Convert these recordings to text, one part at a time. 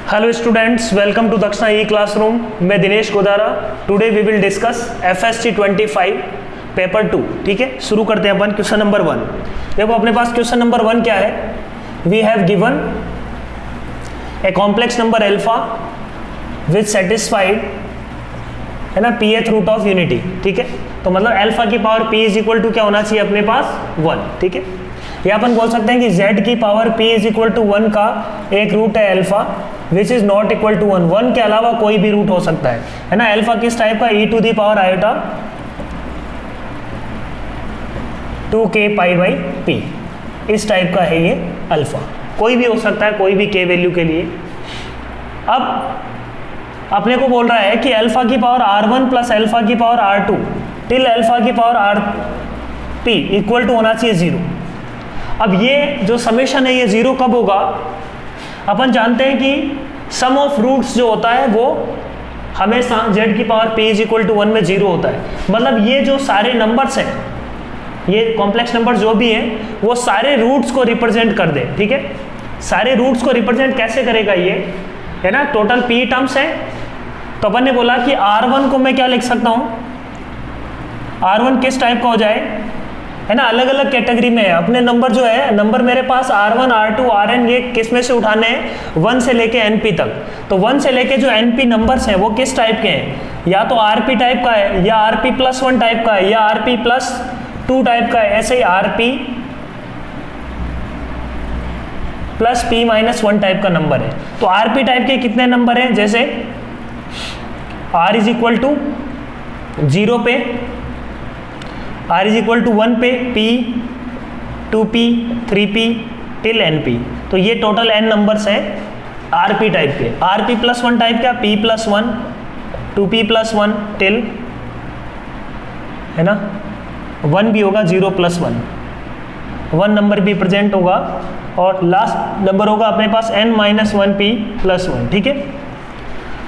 Hello students, welcome to दक्षिणा e classroom. मैं Dinesh Godara. Today we will discuss FSC 25 paper 2। ठीक है, शुरू करते हैं अपन क्वेश्चन नंबर 1। देखो अपने पास क्वेश्चन नंबर 1 क्या है। We have given a complex number alpha which satisfied है ना pth रूट ऑफ यूनिटी। ठीक है, तो मतलब अल्फा की power p is equal to क्या होना चाहिए अपने पास 1। ठीक है, या अपन बोल सकते हैं कि z की power p is equal to 1 का एक रूट है alpha which is not equal to 1। 1 के अलावा कोई भी रूट हो सकता है ना। अल्फा किस टाइप का, e to the power iota 2k pi by p, इस टाइप का है ये अल्फा। कोई भी हो सकता है, कोई भी k वैल्यू के लिए। अब अपने को बोल रहा है कि अल्फा की पावर r1 प्लस अल्फा की पावर r2 टिल अल्फा की पावर rp इक्वल टू होना चाहिए 0। अब ये जो समेशन है ये 0 कब होगा। अपन जानते हैं कि सम ऑफ रूट्स जो होता है वो हमेशा z की power p is equal to 1 में 0 होता है। मतलब ये जो सारे नंबर्स हैं, ये कॉम्प्लेक्स नंबर जो भी हैं, वो सारे रूट्स को रिप्रेजेंट कर दे। ठीक है, सारे रूट्स को रिप्रेजेंट कैसे करेगा ये, है ना। टोटल p टर्म्स है, तो अपन ने बोला कि r1 को मैं क्या लिख सकता हूँ, r1 किस टाइप का हो जाए, है ना। अलग अलग कैटेगरी में है अपने नंबर जो है। नंबर मेरे पास r1 r2 rn ये किस में से उठाने हैं, 1 से लेके np तक। तो 1 से लेके जो np नंबर्स हैं वो किस टाइप के हैं, या तो rp टाइप का है, या rp प्लस 1 टाइप का है, या rp प्लस 2 टाइप का है। ऐसे ही rp plus p minus 1 type का नंबर है। तो rp टाइप के कितने नंबर हैं, जैसे r इज इक्वल टू 0 पे, r इज इक्वल टू 1 पे, p 2p 3p till np। तो ये टोटल n नंबर्स हैं rp टाइप के। rp प्लस 1 टाइप का p plus 1 2p plus 1 till, है ना, 1 भी होगा 0 प्लस 1 नंबर भी प्रेजेंट होगा, और लास्ट नंबर होगा अपने पास n माइनस 1p प्लस 1। ठीक है,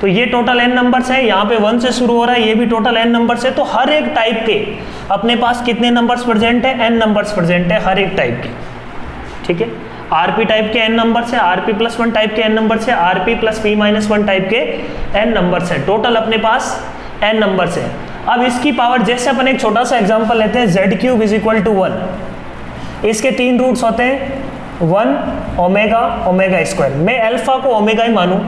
तो ये टोटल n नंबर्स है। यहाँ पे 1 से शुरू हो रहा है, ये भी टोटल n नंबर्स है। तो हर एक टाइप के अपने पास कितने नंबर्स प्रेजेंट है, n नंबर्स प्रेजेंट है हर एक टाइप के। ठीक है, rp टाइप के n नंबर्स है, rp प्लस 1 टाइप के n नंबर्स है, rp plus p minus 1 type के n नंबर्स है। टोटल अपने पास n नंबर्स है। अब इसकी पावर, जैसे अपन एक छोटा सा एग्जाम्पल लेते हैं, z cube is equal to 1। इसके 3 रूट्स होते हैं, 1 ओमेगा ओमेगा स्क्वायर। मैं अल्फा को ओमेगा ही मानूं,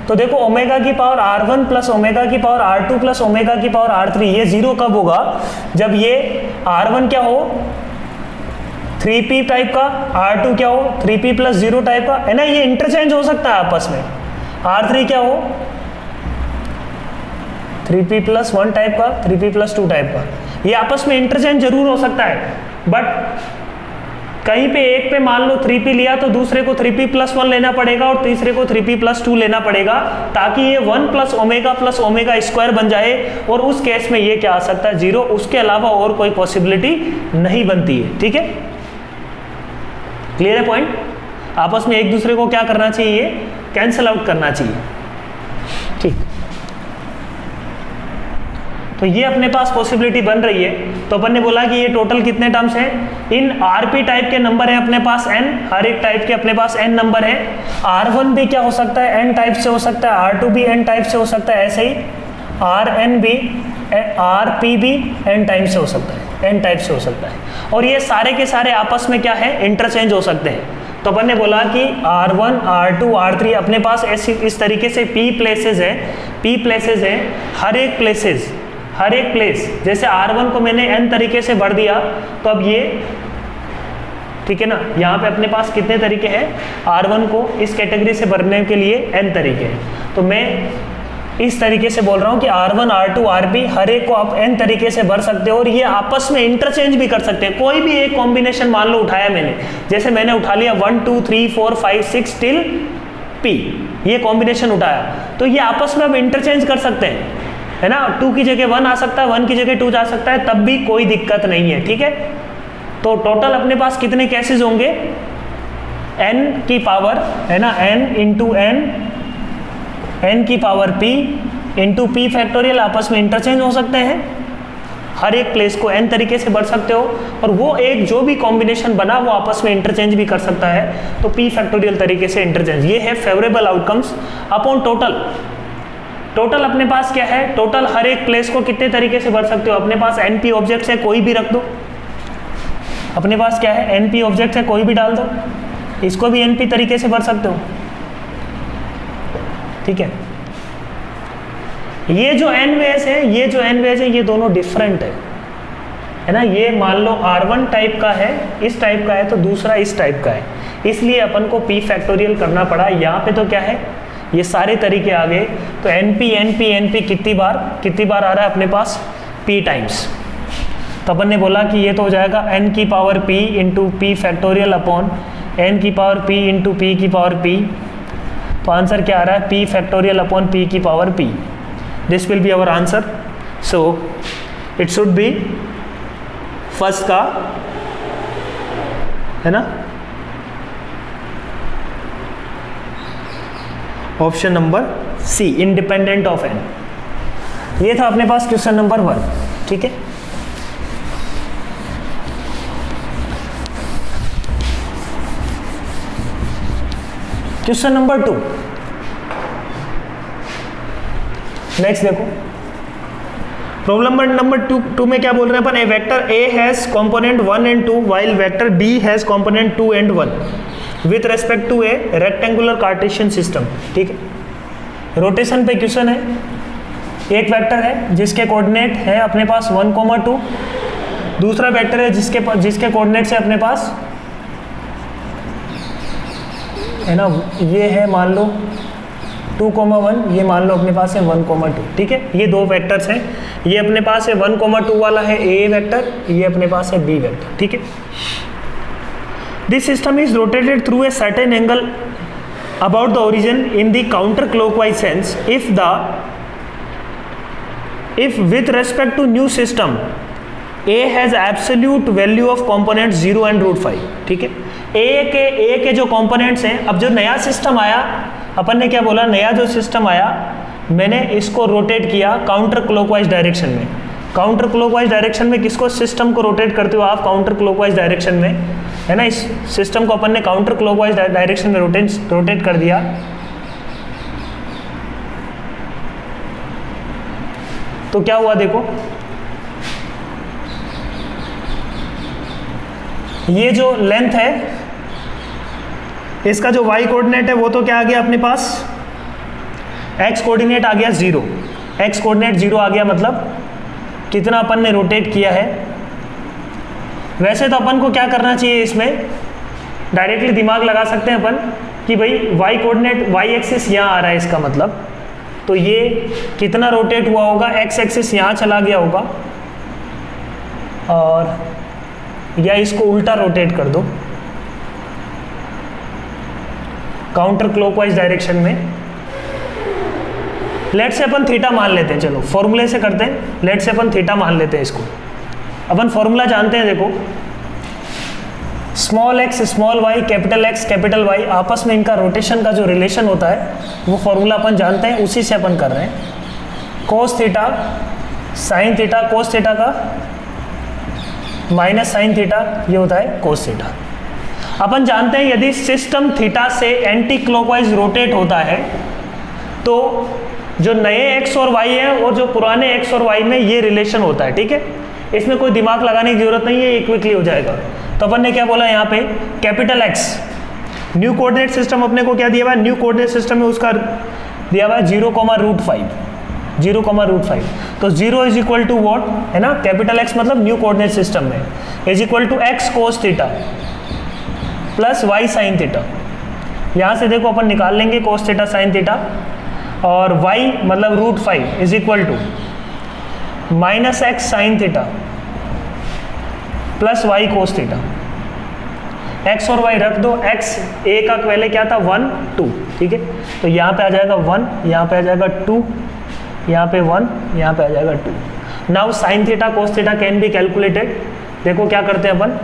तो देखो ओमेगा की पावर r1 प्लस ओमेगा की पावर r2 प्लस ओमेगा की पावर r3, ये 0 कब होगा, जब ये r1 क्या हो 3p टाइप का, r2 क्या हो 3p प्लस 0 टाइप का, है ना। ये इंटरचेंज हो सकता है आपस में। r3 क्या हो 3p प्लस 1 टाइप का, 3p प्लस 2 टाइप का, ये आपस में इंटरचेंज जरूर हो सकता है। बट कहीं पे एक पे मान लो 3p लिया तो दूसरे को 3p प्लस 1 लेना पड़ेगा, और तीसरे को 3p प्लस 2 लेना पड़ेगा, ताकि ये 1 प्लस ओमेगा स्क्वायर बन जाए। और उस केस में ये क्या आ सकता है 0, उसके अलावा और कोई पॉसिबिलिटी नहीं बनती है। ठीक है, क्लियर है पॉइंट। आपस में एक दूसरे को क्या करना चाहिए, कैंसिल आउट करना चाहिए। ठीक, तो ये अपने पास पॉसिबिलिटी बन रही है। तो अपन ने बोला कि ये टोटल कितने टर्म्स हैं, इन rp टाइप के नंबर हैं अपने पास n, हर एक टाइप के अपने पास n नंबर हैं। r1 भी क्या हो सकता है, n टाइप से हो सकता है, r2 भी n टाइप से हो सकता है, ऐसे ही rn भी, rp भी n टाइप से हो सकता है, n टाइप से हो सकता है। और ये सारे के सारे आपस में क्या है, इंटरचेंज हो सकते हैं। तो अपन ने बोला कि r1 r2 r3 अपने पास ऐसी इस तरीके से p प्लेसेस है, हर एक प्लेस। जैसे r1 को मैंने n तरीके से भर दिया, तो अब ये, ठीक है ना, यहाँ पे अपने पास कितने तरीके हैं, r1 को इस कैटेगरी से भरने के लिए n तरीके हैं। तो मैं इस तरीके से बोल रहा हूँ कि r1 r2 rp हर एक को आप n तरीके से भर सकते हो, और ये आपस में इंटरचेंज भी कर सकते हैं। कोई भी एक कॉम्बिनेशन मान लो उठाया मैंने, जैसे मैंने उठा लिया 1 2 3 4 5 6 टिल p, ये कॉम्बिनेशन उठाया, तो ये आपस में अब इंटरचेंज कर सकते हैं, है ना। 2 की जगह 1 आ सकता है, 1 की जगह 2 जा सकता है, तब भी कोई दिक्कत नहीं है। ठीक है, तो टोटल अपने पास कितने केसेस होंगे, n की पावर, है ना, n इंटू n की power p into p factorial आपस में इंटरचेंज हो सकते हैं। हर एक प्लेस को n तरीके से बढ़ सकते हो, और वो एक जो भी कॉम्बिनेशन बना वो आपस में इंटरचेंज भी कर सकता है, तो p फैक्टोरियल तरीके से इंटरचेंज। ये है favourable outcomes upon total. Total अपने पास क्या है, टोटल हर एक प्लेस को कितने तरीके से बढ़ सकते हो, अपने पास np ऑब्जेक्ट्स है, कोई भी रख दो, अपने पास क्या है np ऑब्जेक्ट है, कोई भी डाल दो, इसको भी np तरीके से बढ़ सकते हो, ठीक है। ये जो n वेज है, ये जो n वेज है, ये दोनों डिफरेंट है ना। ये मान लो R1 टाइप का है, इस टाइप का है, तो दूसरा इस टाइप का है, इसलिए अपन को p फैक्टोरियल करना पड़ा। यहाँ पे तो क्या है, ये सारे तरीके आ गए, तो np np np कितनी बार आ रहा है अपने पास, p टाइम्स। तो अपन ने बोला कि ये तो हो जाएगा n की power p into P factorial upon n की पावर p इंटू पी की पावर p। तो आंसर क्या आ रहा है, p फैक्टोरियल अपॉन p की power p। This will be our answer. So it should be first का, है ना, option number C, independent of n। ये था अपने पास क्वेश्चन नंबर 1, ठीक है। क्वेश्चन नंबर 2, नेक्स्ट देखो, प्रॉब्लम नंबर 2 में क्या बोल रहे हैं अपन, A vector A has component 1 and 2 while vector B has component 2 and 1 with respect to a rectangular Cartesian system, ठीक है। रोटेशन पे क्वेश्चन है, एक वेक्टर है जिसके कोऑर्डिनेट है अपने पास 1, 2, दूसरा वेक्टर है जिसके कोऑर्डिनेट है अपने पास, है ना, ये है मान लो 2, 1, ये मान लो अपने पास है 1, 2, ठीक है। ये दो वेक्टर्स हैं, ये अपने पास है 1, 2 वाला है ए वेक्टर, ये अपने पास है बी वेक्टर, ठीक है। This system is rotated through a certain angle about the origin in the counter clockwise sense if with respect to new system a has absolute value of components 0 and √5, ठीक है। a के जो components हैं, अब जो नया system आया, अपन ने क्या बोला, नया जो सिस्टम आया मैंने इसको रोटेट किया काउंटर क्लॉकवाइज डायरेक्शन में। काउंटर क्लॉकवाइज डायरेक्शन में किसको, सिस्टम को रोटेट करते हो आप काउंटर क्लॉकवाइज डायरेक्शन में, है ना। इस सिस्टम को अपन ने काउंटर क्लॉकवाइज डायरेक्शन में रोटेट कर दिया। तो क्या हुआ देखो, ये जो लेंथ है इसका जो y कोऑर्डिनेट है वो तो क्या आ गया अपने पास, x कोऑर्डिनेट आ गया 0, x कोऑर्डिनेट 0 आ गया, मतलब कितना अपन ने रोटेट किया है। वैसे तो अपन को क्या करना चाहिए, इसमें डायरेक्टली दिमाग लगा सकते हैं अपन कि भाई y कोऑर्डिनेट, y एक्सिस यहाँ आ रहा है, इसका मतलब तो ये कितना रोटेट हुआ होगा, x एक्सिस यहाँ चला गया होगा, और या इसको उल्टा रोटेट कर दो काउंटर क्लॉकवाइज डायरेक्शन में। लेट से अपन थीटा मान लेते हैं, चलो फॉर्मूले से करते हैं, लेट से अपन थीटा मान लेते हैं इसको। अपन फॉर्मूला जानते हैं, देखो small x small y capital X capital Y, आपस में इनका रोटेशन का जो रिलेशन होता है वो फॉर्मूला अपन जानते हैं, उसी से अपन कर रहे हैं। कोस theta sine theta, cos theta का माइनस साइन थीटा, ये होता है कोस थीटा। अपन जानते हैं यदि सिस्टम थीटा से एंटी क्लॉकवाइज रोटेट होता है तो जो नए x और y है और जो पुराने x और y में ये रिलेशन होता है, ठीक है। इसमें कोई दिमाग लगाने की जरूरत नहीं है, ये क्विकली हो जाएगा। तो अपन ने क्या बोला यहाँ पे, capital X new coordinate system अपने को क्या दिया हुआ है, न्यू कोऑर्डिनेट सिस्टम में उसका दिया हुआ है 0, √5। तो 0 इज इक्वल टू वॉट, है ना, कैपिटल X मतलब न्यू कोऑर्डिनेट सिस्टम में is equal to x cos theta plus y sine theta. यहाँ से देखो अपन निकाल लेंगे कोस थीटा साइन थीटा, और y मतलब √5 is equal to minus x sine theta plus y cos theta. x और y रख दो, x a का पहले क्या था 1, 2, ठीक है। तो यहाँ पे आ जाएगा 1, यहाँ पे आ जाएगा 2, यहाँ पे 1, यहाँ पे आ जाएगा 2। Now sine theta cos theta can be calculated. देखो क्या करते हैं अपन,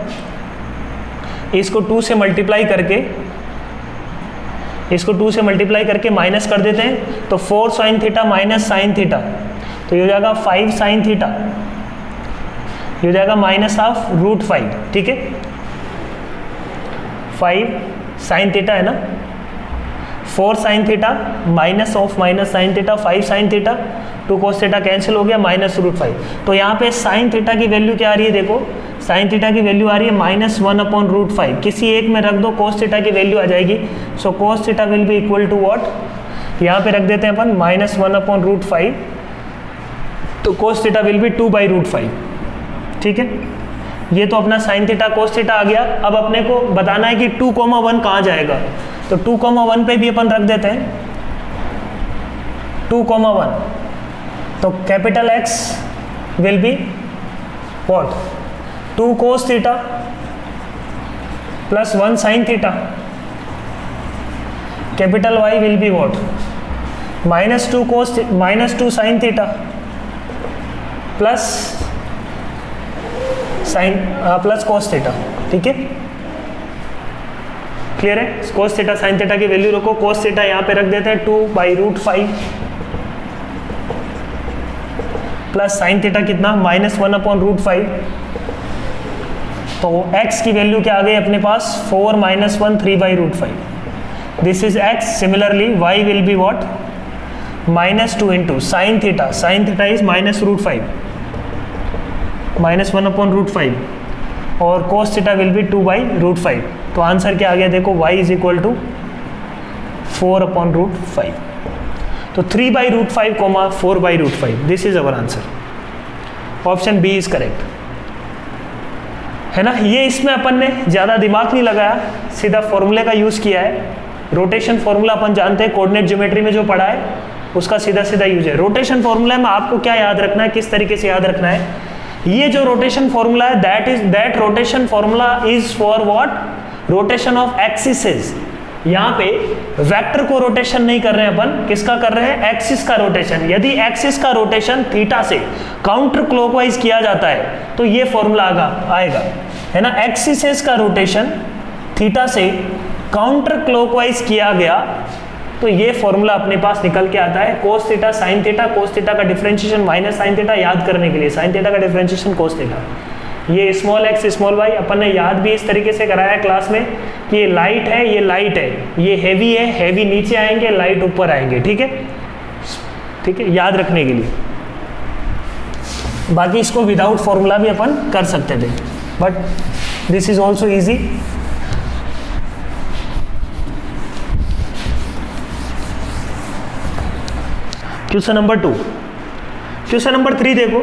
इसको 2 से मल्टीप्लाई करके माइनस कर देते हैं, तो 4 sine theta minus sine theta, तो ये हो जाएगा 5 साइन थीटा ये हो जाएगा -√5, ठीक है। 5 sin थीटा है ना, 4 sin theta minus sin theta 5 sin theta, 2 cos theta cancel हो गया, -√5। तो यहाँ पे sin थीटा की वैल्यू क्या आ रही है, देखो sin थीटा की वैल्यू आ रही है -1/√5। किसी एक में रख दो, cos थीटा की वैल्यू आ जाएगी। So cos theta will be equal to what, यहाँ पे रख देते हैं अपन -1/√5, तो cos थीटा विल बी 2/√5, ठीक है। ये तो अपना sin थीटा cos थीटा आ गया। अब अपने को बताना है कि 2,1 कहाँ जाएगा, तो 2,1 पे भी अपन रख देते हैं 2,1, तो capital X will be what, 2 cos theta plus 1 sin theta, capital Y will be what, -2 sin theta plus cos theta, ठीक है। क्लियर है, cos थीटा sin थीटा की वैल्यू रखो, cos थीटा यहाँ पे रख देते हैं 2/√5 प्लस sin थीटा कितना -1/√5, तो x की वैल्यू क्या आ गई अपने पास 4 - 1 3/√5, this is x। Similarly y will be what, -2 into sin theta is -√5 -1/√5 और cos थीटा विल बी 2/√5। तो आंसर क्या आ गया, देखो y इज इक्वल टू 4/√5। तो 3/√5, 4/√5, this is our answer. Option B is correct, है ना। ये इसमें अपन ने ज़्यादा दिमाग नहीं लगाया, सीधा फॉर्मूले का यूज़ किया है। रोटेशन फॉर्मूला अपन जानते हैं, कोऑर्डिनेट ज्योमेट्री में जो पढ़ा है उसका सीधा सीधा यूज है। रोटेशन फॉर्मूला में आपको क्या याद रखना है, किस तरीके से याद रखना है, ये जो रोटेशन फॉर्मूला है that rotation formula is for what, rotation of axes. यहाँ पे वेक्टर को रोटेशन नहीं कर रहे हैं अपन, किसका कर रहे हैं, एक्सिस का रोटेशन। यदि एक्सिस का रोटेशन थीटा से काउंटर क्लॉकवाइज किया जाता है तो ये फॉर्मूला आएगा, है ना। एक्सिस का रोटेशन थीटा से काउंटर क्लॉकवाइज किया गया तो ये फॉर्मूला अपने पास निकल के आता है, cos theta sin theta, cos theta का डिफरेंशिएशन माइनस sin थीटा याद करने के लिए, sin थीटा का डिफरेंशिएशन cos थीटा। ये स्मॉल x स्मॉल y अपन ने याद भी इस तरीके से कराया क्लास में कि ये लाइट है, ये लाइट है, ये हैवी है, हैवी नीचे आएंगे, लाइट ऊपर आएंगे, ठीक है, ठीक है, याद रखने के लिए। बाकी इसको विदाउट फॉर्मूला भी अपन कर सकते थे, but this is also easy. Question number 2, question number 3 देखो।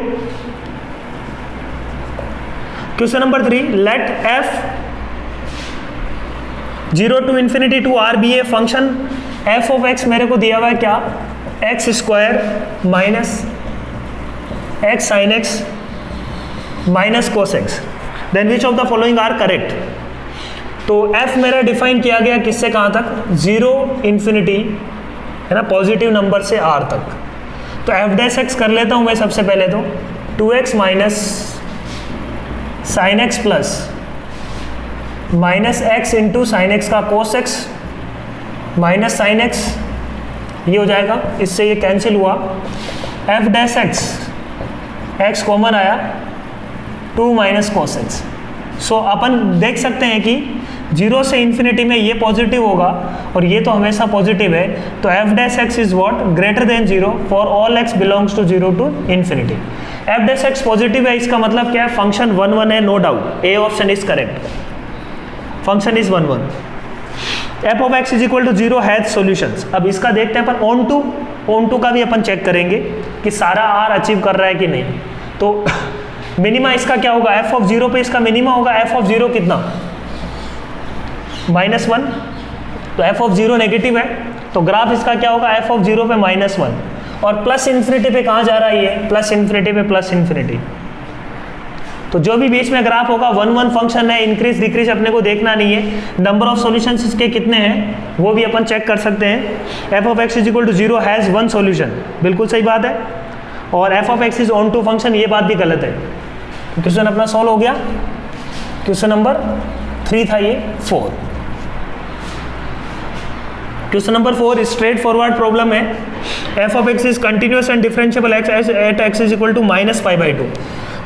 Question number 3, let f 0 to infinity to r be a function f of x मेरे को दिया हुआ है क्या, x square minus x sin x minus cos x, then which of the following are correct. तो f मेरा define किया गया किससे कहाँ तक, 0 इन्फिनिटी, है ना, पॉजिटिव नंबर से r तक। तो f डैश x कर लेता हूँ मैं सबसे पहले, तो 2x minus sine x plus minus x into sine x का cos x minus sine x, ये हो जाएगा, इससे ये कैंसिल हुआ। F dash x, x common आया, 2 माइनस कोस एक्स। सो अपन देख सकते हैं कि 0 से इन्फिनिटी में ये पॉजिटिव होगा और ये तो हमेशा पॉजिटिव है, तो F dash X is what, greater than 0 for all X belongs to 0 to infinity. F dash X positive है, इसका मतलब क्या है, फंक्शन 1 1 है, no doubt, A option is correct, function is 1 1। F of x is equal to 0 has solutions. अब इसका देखते हैं अपन ऑन टू का भी अपन चेक करेंगे कि सारा आर अचीव कर रहा है कि नहीं। तो मिनिमा इसका क्या होगा, एफ ऑफ 0 पे इसका मिनिमा होगा, एफ ऑफ 0 कितना, -1, तो एफ ऑफ 0 नेगेटिव है, तो ग्राफ इसका क्या होगा, एफ ऑफ 0 पे -1, और प्लस इन्फिनिटी पे कहाँ जा रहा है, ये प्लस इन्फिनिटी पे प्लस इन्फिनिटी। तो जो भी बीच में ग्राफ होगा 1 1 फंक्शन है, इंक्रीज डिक्रीज अपने को देखना नहीं है। नंबर ऑफ सॉल्यूशंस इसके कितने हैं वो भी अपन चेक कर सकते हैं। F of x is equal to 0 has 1 solution, बिल्कुल सही बात है, और F of x is onto function, ये बात भी गलत है। क्वेश्चन अपना सॉल्व हो गया। क्वेश्चन नंबर 3 था ये, 4। Question number 4 straightforward problem है। F of x is continuous and differentiable x at x is equal to -π/2।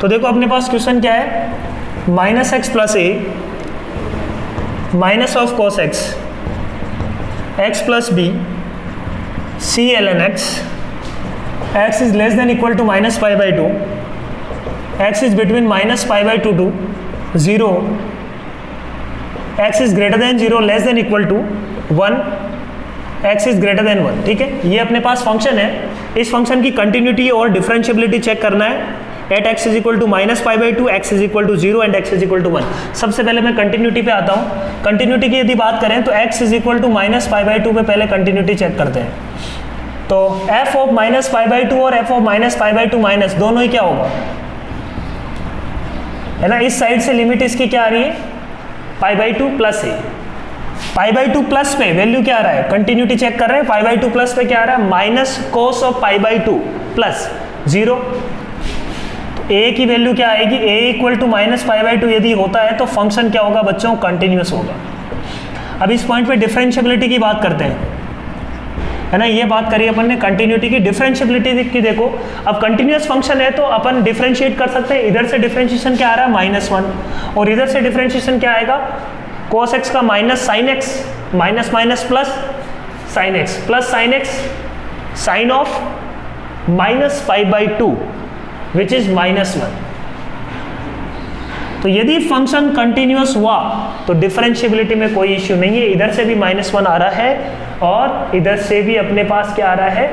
तो तो देखो अपने पास क्वेश्चन क्या है, minus x plus a minus of cos x x plus b c l n x is less than equal to minus pi by two, x is between minus pi by two to zero, x is greater than zero less than equal to one, X is greater than one. ठीक है, ये अपने पास function है, इस function की continuity और differentiability check करना है। At x is equal to minus pi by two, x is equal to zero and X is equal to one. सबसे पहले मैं कंटिन्यूटी पे आता हूँ। कंटिन्यूटी की यदि बात करें तो x is equal to minus pi by two पे पहले कंटिन्यूटी चेक करते हैं। तो f of minus pi by two और F of minus pi by two minus दोनों ही क्या होगा, है ना। इस साइड से लिमिट इसकी क्या आ रही है, पाई by two plus A. Pi by two plus पे वैल्यू क्या आ रहा है, कंटिन्यूटी चेक कर रहे हैं, पाई बाई टू प्लस पे क्या आ रहा है, minus cos of pi by two plus zero. तो ए की वैल्यू क्या आएगी, a equal to minus pi by two यदि होता है तो फंक्शन क्या होगा बच्चों, कंटिन्यूस होगा। अब इस पॉइंट पे डिफरेंशियबिलिटी की बात करते हैं, है ना। ये बात करी अपन ने कंटिन्यूटी की, डिफरेंशियबिलिटी की देखो। अब कंटिन्यूस फंक्शन है तो अपन डिफरेंशिएट कर सकते हैं। इधर से डिफरेंशिएशन क्या आ रहा है, माइनस वन, और इधर से डिफरेंशिएशन क्या आएगा, cos x का minus sine X, minus minus plus sine x, plus sine X sine of minus pi by two which is minus one. तो यदि फंक्शन कंटिन्यूअस हुआ तो डिफरेंशियबिलिटी में कोई इश्यू नहीं है। इधर से भी माइनस वन आ रहा है और इधर से भी अपने पास क्या आ रहा है,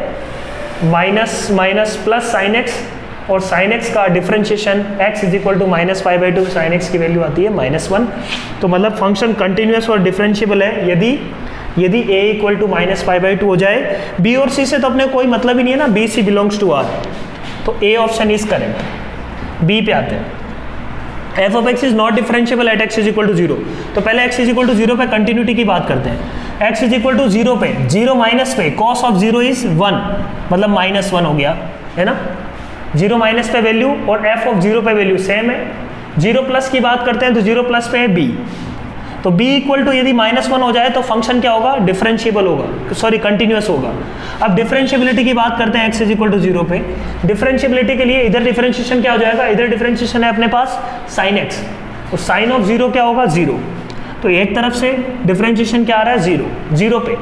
minus minus plus sine X, और साइन एक्स का differentiation x is equal to minus pi by two, sine X की वैल्यू आती है माइनस वन। तो मतलब फंक्शन कंटिन्यूअस और डिफरेंशिएबल है यदि a equal to minus pi by two हो जाए। b और c से तो अपने कोई मतलब ही नहीं है ना, b c belongs to r, तो a option is correct. b पे आते हैं, f of x is not differentiable at x is equal to zero. तो पहले x is equal to zero पे कंटिन्यूटी की बात करते हैं। x is equal to zero पे, जीरो माइनस पे cos of zero is one, मतलब माइनस वन हो गया, है ना। जीरो माइनस पे वैल्यू और एफ ऑफ जीरो पे वैल्यू सेम है। जीरो प्लस की बात करते हैं तो जीरो प्लस पे है बी, तो बी इक्वल टू यदि माइनस वन हो जाए तो फंक्शन क्या होगा, डिफरेंशिएबल होगा, सॉरी कंटिन्यूअस होगा। अब डिफरेंशिएबिलिटी की बात करते हैं, X is equal to zero पे। डिफरेंशिएबिलिटी के लिए इधर डिफरेंशिएशन क्या हो जाएगा, इधर डिफरेंशिएशन है अपने पास साइन एक्स, तो साइन ऑफ जीरो क्या होगा, जीरो। तो एक तरफ से डिफरेंशिएशन क्या आ रहा है, जीरो, जीरो पे।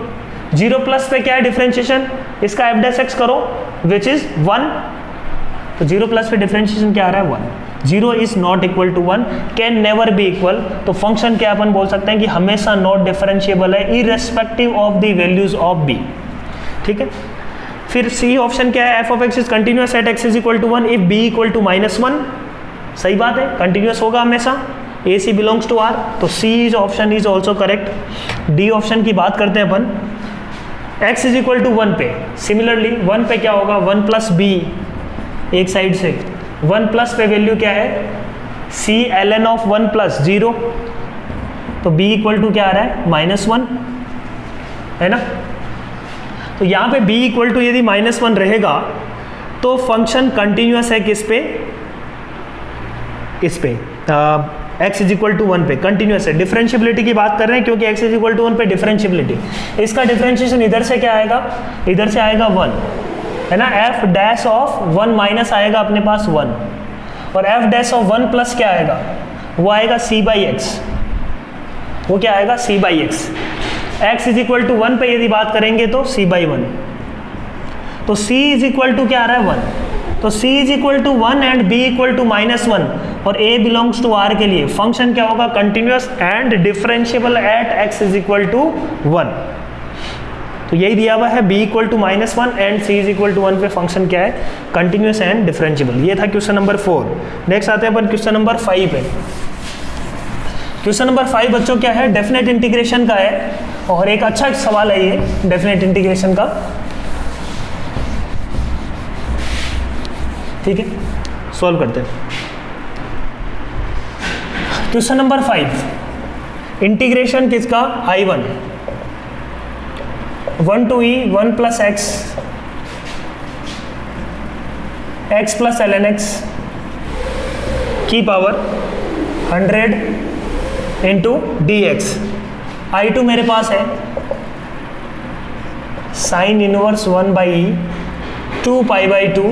जीरो प्लस पे क्या है डिफरेंशिएशन, इसका एफ डैश एक्स करो विच इज वन, तो जीरो प्लस पे डिफरेंशिएशन क्या आ रहा है, one. Zero is not equal to one, can never be equal. तो फंक्शन क्या अपन बोल सकते हैं कि हमेशा नॉट डिफरेंशिएबल है irrespective of the values of B. ठीक है, फिर सी ऑप्शन क्या है, F of x is continuous at x is equal to one if b equal to minus one. सही बात है, कंटिन्यूअस होगा हमेशा, a c belongs to R, तो सी is option is also correct. D option की बात करते हैं अपन, x is equal to one पे, सिमिलरली वन पे क्या होगा, वन प्लस बी, एक साइड से वन प्लस पे वैल्यू क्या है, c l n of one plus zero, तो b इक्वल टू क्या आ रहा है, माइनस वन, है ना। तो यहाँ पे b इक्वल टू यदि माइनस वन रहेगा तो फंक्शन कंटिन्यूअस है किस पे, इस पे x is equal to one पे कंटिन्यूअस है। डिफरेंशियबिलिटी की बात कर रहे हैं क्योंकि x is equal to one पे डिफरेंशियबिलिटी, इसका डिफरेंशिएशन इधर से क्या आएगा, इधर से आएगा वन, है ना। F dash of one minus आएगा अपने पास वन, और F dash of one plus क्या आएगा, वो आएगा सी बाई एक्स, वो क्या आएगा, c by x. X is equal to one पे यदि बात करेंगे तो सी बाई वन, तो सी इज इक्वल टू क्या आ रहा है, वन, तो सी is equal to one and B equal to minus one, और ए बिलोंग्स टू आर के लिए फंक्शन क्या होगा, continuous and differentiable at x is equal to one. तो यही दिया हुआ है, b equal to minus one and c is equal to one पे फंक्शन क्या है, कंटिन्यूअस एंड डिफरेंशिएबल। ये था क्वेश्चन नंबर 4। नेक्स्ट आते हैं अपन क्वेश्चन नंबर 5 पे। क्वेश्चन नंबर 5 बच्चों क्या है, डेफिनेट इंटीग्रेशन का है, और एक अच्छा सवाल है ये डेफिनेट इंटीग्रेशन का। ठीक है, सॉल्व करते हैं। क्वेश्चन नंबर 5, इंटीग्रेशन किसका, I1 1 to e 1 plus x x plus ln x की पावर 100 इंटू dx। I2 मेरे पास है sign inverse 1 by 2 pi by 2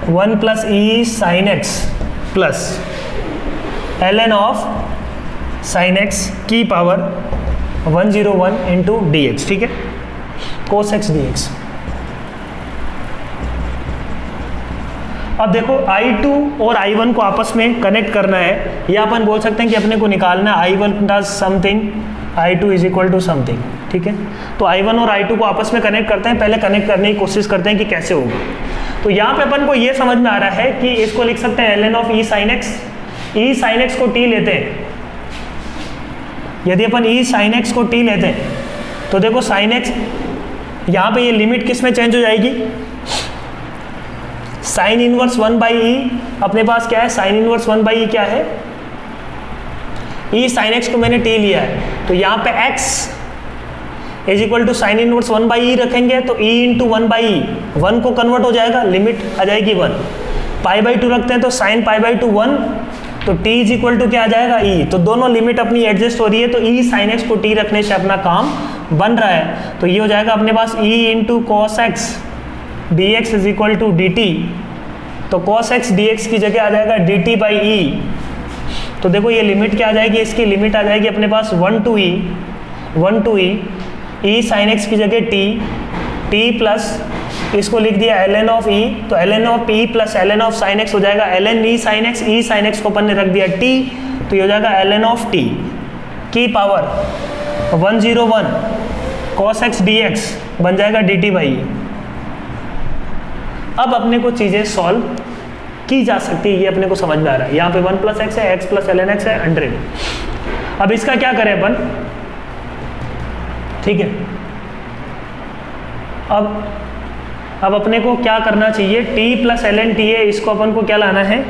1 plus E sine x plus ln of sine X की power 101 into D x, ठीक है, cos x D x. अब देखो I2 और I1 को आपस में कनेक्ट करना है, या अपन बोल सकते हैं कि अपने को निकालना है I1 does something, I2 is equal to something, ठीक है। तो I1 और I2 को आपस में कनेक्ट करते हैं, पहले कनेक्ट करने की कोशिश करते हैं कि कैसे होगा। तो यहाँ पे अपन को ये समझ में आ रहा है कि इसको लिख सकते हैं ln of E sine x. E sine x को t लेते हैं, यदि अपन ई साइन एक्स को t लेते हैं तो देखो साइन एक्स, यहाँ पे ये लिमिट किस में चेंज हो जाएगी, साइन इनवर्स 1 बाई ई, अपने पास क्या है साइन इनवर्स 1 बाई ई क्या है, ई साइन एक्स को मैंने t लिया है, तो यहाँ पे x is equal to sine inverse 1 by E रखेंगे तो e इंटू 1 बाई ई, 1 को कन्वर्ट हो जाएगा, लिमिट आ जाएगी 1, पाई बाई 2 रखते हैं तो साइन पाई बाई 2 1, तो t इज इक्वल टू क्या आ जाएगा e, तो दोनों लिमिट अपनी एडजस्ट हो रही है, तो e साइन एक्स को t रखने से अपना काम बन रहा है। तो ये हो जाएगा अपने पास e into cos X D X is equal to D T, तो कॉस एक्स डी एक्स की जगह आ जाएगा डी टी बाई ई। तो देखो ये लिमिट क्या आ जाएगी, इसकी लिमिट आ जाएगी अपने पास 1 to E, E sine X की जगह टी प्लस इसको लिख दिया ln ऑफ ई, तो ln of E plus ln of sine x हो जाएगा ln ई साइन एक्स को अपन ने रख दिया t, तो ये हो जाएगा ln ऑफ t की पावर 101 cos x dx बन जाएगा dt बाई ई। अब अपने को चीज़ें सॉल्व की जा सकती है, ये अपने को समझ में आ रहा है। यहाँ पे 1 प्लस एक्स है, x प्लस ln x है 100। अब इसका क्या करें अपन, ठीक है, अब अपने को क्या करना चाहिए, t प्लस ln t है, इसको अपन को क्या लाना है,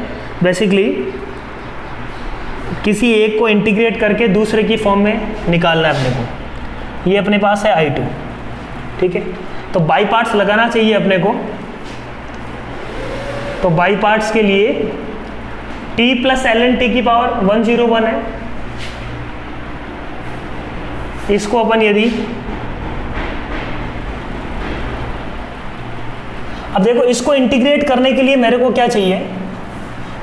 बेसिकली किसी एक को इंटीग्रेट करके दूसरे की फॉर्म में निकालना है अपने को। ये अपने पास है I2, ठीक है, तो बाई पार्ट्स लगाना चाहिए अपने को। तो बाई पार्ट्स के लिए t प्लस ln t की पावर 101 है, इसको अपन यदि, अब देखो इसको इंटीग्रेट करने के लिए मेरे को क्या चाहिए,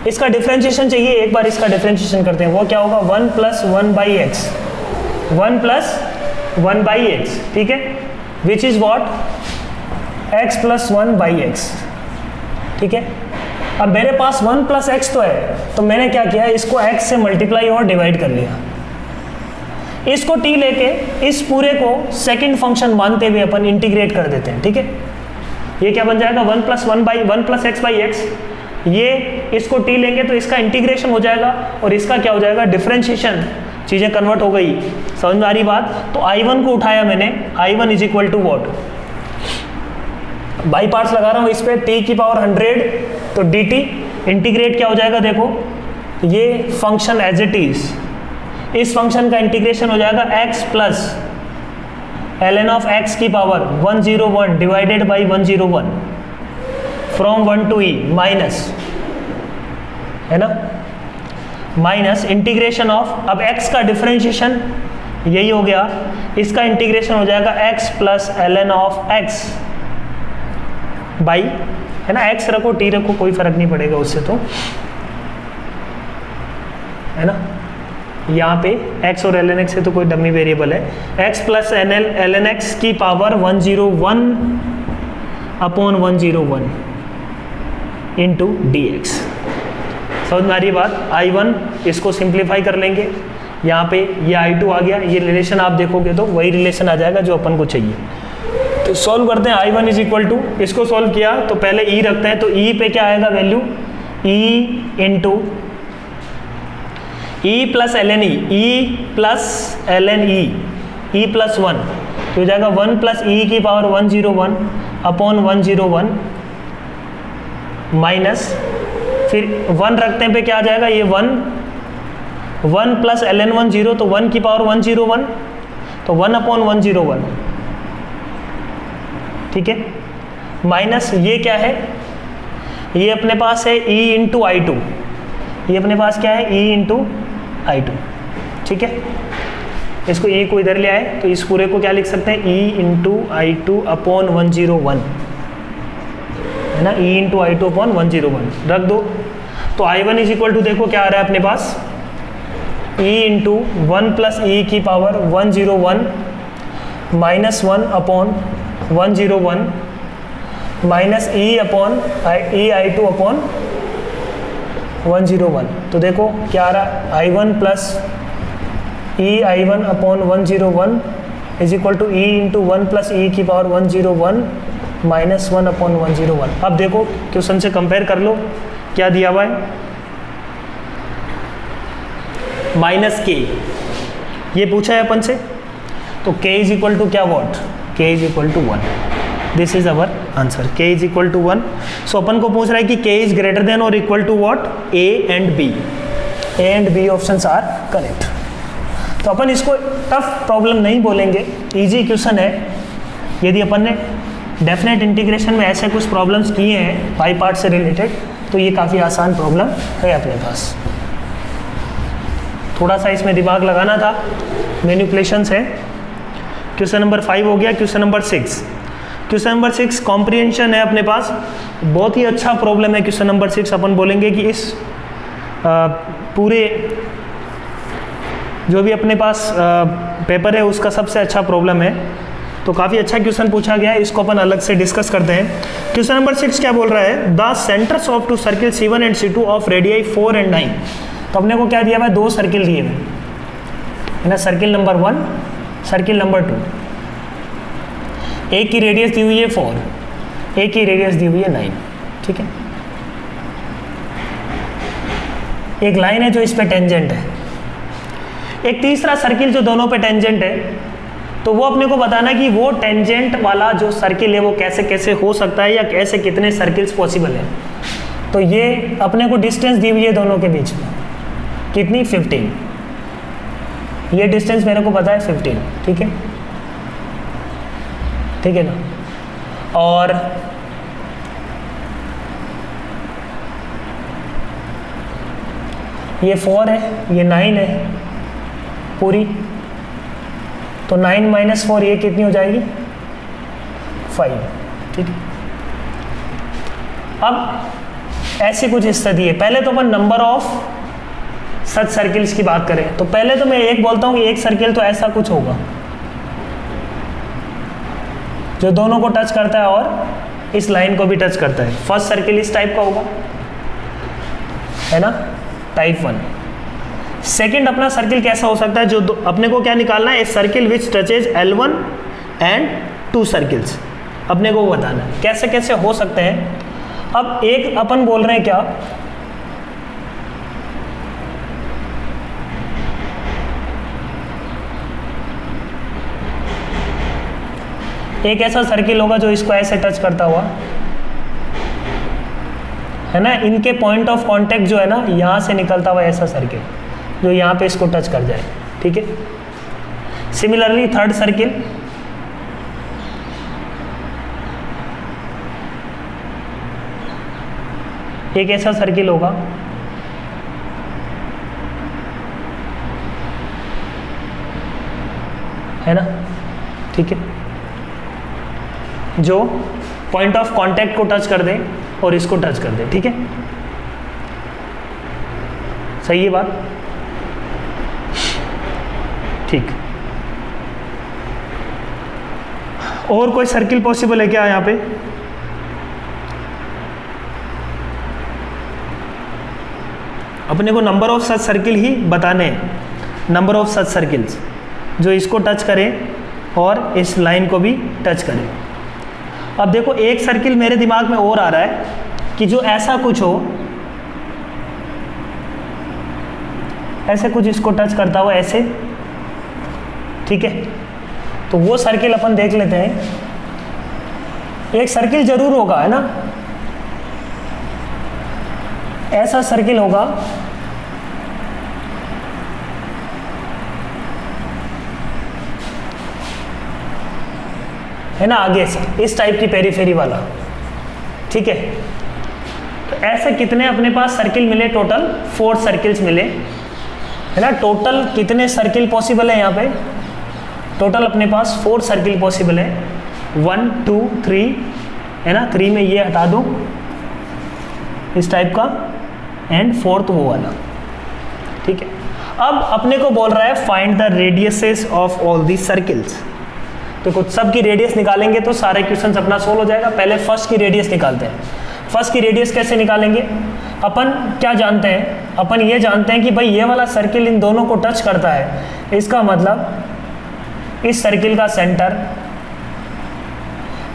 इसका डिफरेंशिएशन चाहिए। एक बार इसका डिफरेंशिएशन करते हैं, वो क्या होगा 1 plus 1 by x, 1 plus 1 by x, ठीक है, which is what x plus 1 by x, ठीक है। अब मेरे पास 1 प्लस एक्स तो है, तो मैंने क्या किया, इसको x से मल्टीप्लाई और डिवाइड कर लिया। इसको t लेके इस पूरे को सेकंड फंक्शन मानते हुए अपन इंटीग्रेट कर देते हैं, ठीक है। ये क्या बन जाएगा 1 प्लस एक्स बाई एक्स, ये इसको t लेंगे तो इसका इंटीग्रेशन हो जाएगा और इसका क्या हो जाएगा डिफरेंशिएशन, चीज़ें कन्वर्ट हो गई, समझ में आ रही बात। तो I1 को उठाया मैंने, I1 is equal to what, by parts लगा रहा हूँ इस पर, t की पावर 100, तो dt इंटीग्रेट क्या हो जाएगा, देखो ये फंक्शन एज इट इज, इस फंक्शन का इंटीग्रेशन हो जाएगा x plus ln of x की power 101 divided by 101 from 1 to e minus, है ना, माइनस इंटीग्रेशन ऑफ, अब x का डिफरेंशिएशन यही हो गया, इसका इंटीग्रेशन हो जाएगा x plus ln of x by, है ना, x रखो t रखो कोई फर्क नहीं पड़ेगा उससे, तो है ना, यहाँ पे x और ln x है तो कोई डमी वेरिएबल है, x प्लस ln x की power 101 upon 101 into D x. समझ में आ रही है बात। I1 इसको सिंप्लीफाई कर लेंगे, यहाँ पे ये I2 आ गया, ये रिलेशन आप देखोगे तो वही रिलेशन आ जाएगा जो अपन को चाहिए। तो सॉल्व करते हैं, I1 इज इक्वल टू, इसको सॉल्व किया तो पहले e रखते हैं, तो e पे क्या आएगा value, e into e plus ln e, e plus ln e, e plus 1, तो हो जाएगा 1 प्लस e की पावर 101 अपॉन 101 माइनस, फिर 1 रखते हैं पे क्या आ जाएगा, ये 1 प्लस ln 10, तो 1 की पावर 101, तो 1 अपॉन 101, ठीक है, माइनस ये क्या है, ये अपने पास है e इंटू I2, ये अपने पास क्या है e इंटू I2, ठीक है, इसको e को इधर ले आए तो इस पूरे को क्या लिख सकते हैं, e इंटू I2 अपॉन 101, है है ना, ई इंटू आई टू अपॉन 101 रख दो। तो I1 इज इक्वल टू देखो क्या आ रहा है अपने पास, ई इंटू 1 प्लस ई की power 101 minus 1 upon 101 minus E upon E I two upon 101। तो देखो क्या आ रहा है, I1 plus E I1 upon 101 is equal to E into 1 plus E की पावर 101 माइनस 1 अपॉन 101। अब देखो क्वेश्चन से कंपेयर कर लो, क्या दिया हुआ है, माइनस के, ये पूछा है अपन से। तो k इज इक्वल टू क्या what, k is equal to 1, this is our answer, k is equal to 1। So अपन को पूछ रहा है कि k इज ग्रेटर देन और equal to what, a and b, a and b options are correct. तो अपन इसको टफ प्रॉब्लम नहीं बोलेंगे, इजी क्वेश्चन है। यदि अपन ने डेफिनेट इंटीग्रेशन में ऐसे कुछ प्रॉब्लम्स किए हैं पाई पार्ट से रिलेटेड, तो ये काफ़ी आसान प्रॉब्लम है अपने पास। थोड़ा सा इसमें दिमाग लगाना था, मैनिपुलेशंस है। क्वेश्चन नंबर 5 हो गया। Question number 6, question number 6 comprehension है अपने पास, बहुत ही अच्छा प्रॉब्लम है क्वेश्चन नंबर 6। अपन बोलेंगे कि इस पूरे जो भी अपने पास पेपर है उसका सबसे अच्छा प्रॉब्लम है। तो काफ़ी अच्छा क्वेश्चन पूछा गया है, इसको अपन अलग से डिस्कस करते हैं। क्वेश्चन नंबर 6 क्या बोल रहा है, the centres of two circle C1 and C2 of radii 4 and 9। तो अपने को क्या दिया हुआ है, 2 सर्किल दिए हुए है ना, सर्किल नंबर 1, सर्किल नंबर 2। एक की रेडियस दी हुई है 4, एक की रेडियस दी हुई है 9, ठीक है। एक लाइन है जो इस पे टेंजेंट है, एक तीसरा सर्किल जो दोनों पे टेंजेंट है। तो वो अपने को बताना कि वो टेंजेंट वाला जो सर्किल है वो कैसे कैसे हो सकता है, या कैसे कितने सर्किल्स पॉसिबल है। तो ये अपने को डिस्टेंस दी हुई है दोनों के बीच में, कितनी, 15। ये डिस्टेंस मेरे को पता है 15, ठीक है, ठीक है ना। और ये 4 है, ये 9 है पूरी। तो 9 माइनस 4 ये कितनी हो जाएगी, 5, ठीक है। अब ऐसी कुछ स्थिति है, पहले तो अपन नंबर ऑफ सच सर्किल्स की बात करें। तो पहले तो मैं एक बोलता हूँ कि एक सर्किल तो ऐसा कुछ होगा जो दोनों को टच करता है और इस लाइन को भी टच करता है। फर्स्ट सर्किल इस टाइप का होगा, है ना, टाइप 1। सेकंड अपना सर्किल कैसा हो सकता है, जो अपने को क्या निकालना है, a circle which touches L1 and 2 circles, अपने को बताना है कैसे कैसे हो सकते हैं। अब एक अपन बोल रहे हैं क्या, एक ऐसा सर्किल होगा जो इसको ऐसे टच करता हुआ, है ना, इनके पॉइंट ऑफ कांटेक्ट जो है ना, यहाँ से निकलता हुआ ऐसा सर्किल जो यहाँ पे इसको टच कर जाए, ठीक है। सिमिलरली थर्ड सर्किल, एक ऐसा सर्किल होगा है ना, ठीक है, जो पॉइंट ऑफ कांटेक्ट को टच कर दे और इसको टच कर दे, ठीक है। सही है बात, ठीक। और कोई सर्किल पॉसिबल है क्या यहाँ पे, अपने को नंबर ऑफ सच सर्किल ही बताने हैं, नंबर ऑफ सच सर्किल्स जो इसको टच करें और इस लाइन को भी टच करें। अब देखो एक सर्किल मेरे दिमाग में और आ रहा है कि जो ऐसा कुछ हो, ऐसे कुछ इसको टच करता हुआ ऐसे, ठीक है। तो वो सर्किल अपन देख लेते हैं, एक सर्किल जरूर होगा, है ना, ऐसा सर्किल होगा, है ना, आगे से इस टाइप की पेरीफेरी वाला, ठीक है। तो ऐसे कितने अपने पास सर्किल मिले, टोटल 4 सर्किल्स मिले, है ना। टोटल कितने सर्किल पॉसिबल है यहाँ पे, टोटल अपने पास 4 सर्किल पॉसिबल है, 1 2 3 है ना, 3 में ये हटा दो इस टाइप का, एंड 4th वो वाला, ठीक है। अब अपने को बोल रहा है find the radiuses of all the circles. तो कुछ सब की रेडियस निकालेंगे तो सारे क्वेश्चंस अपना सोल्व हो जाएगा। पहले फर्स्ट की रेडियस निकालते हैं। फर्स्ट की रेडियस कैसे निकालेंगे? अपन क्या जानते हैं? अपन ये जानते हैं कि भाई ये वाला सर्किल इन दोनों को टच करता है, इसका मतलब इस सर्किल का सेंटर,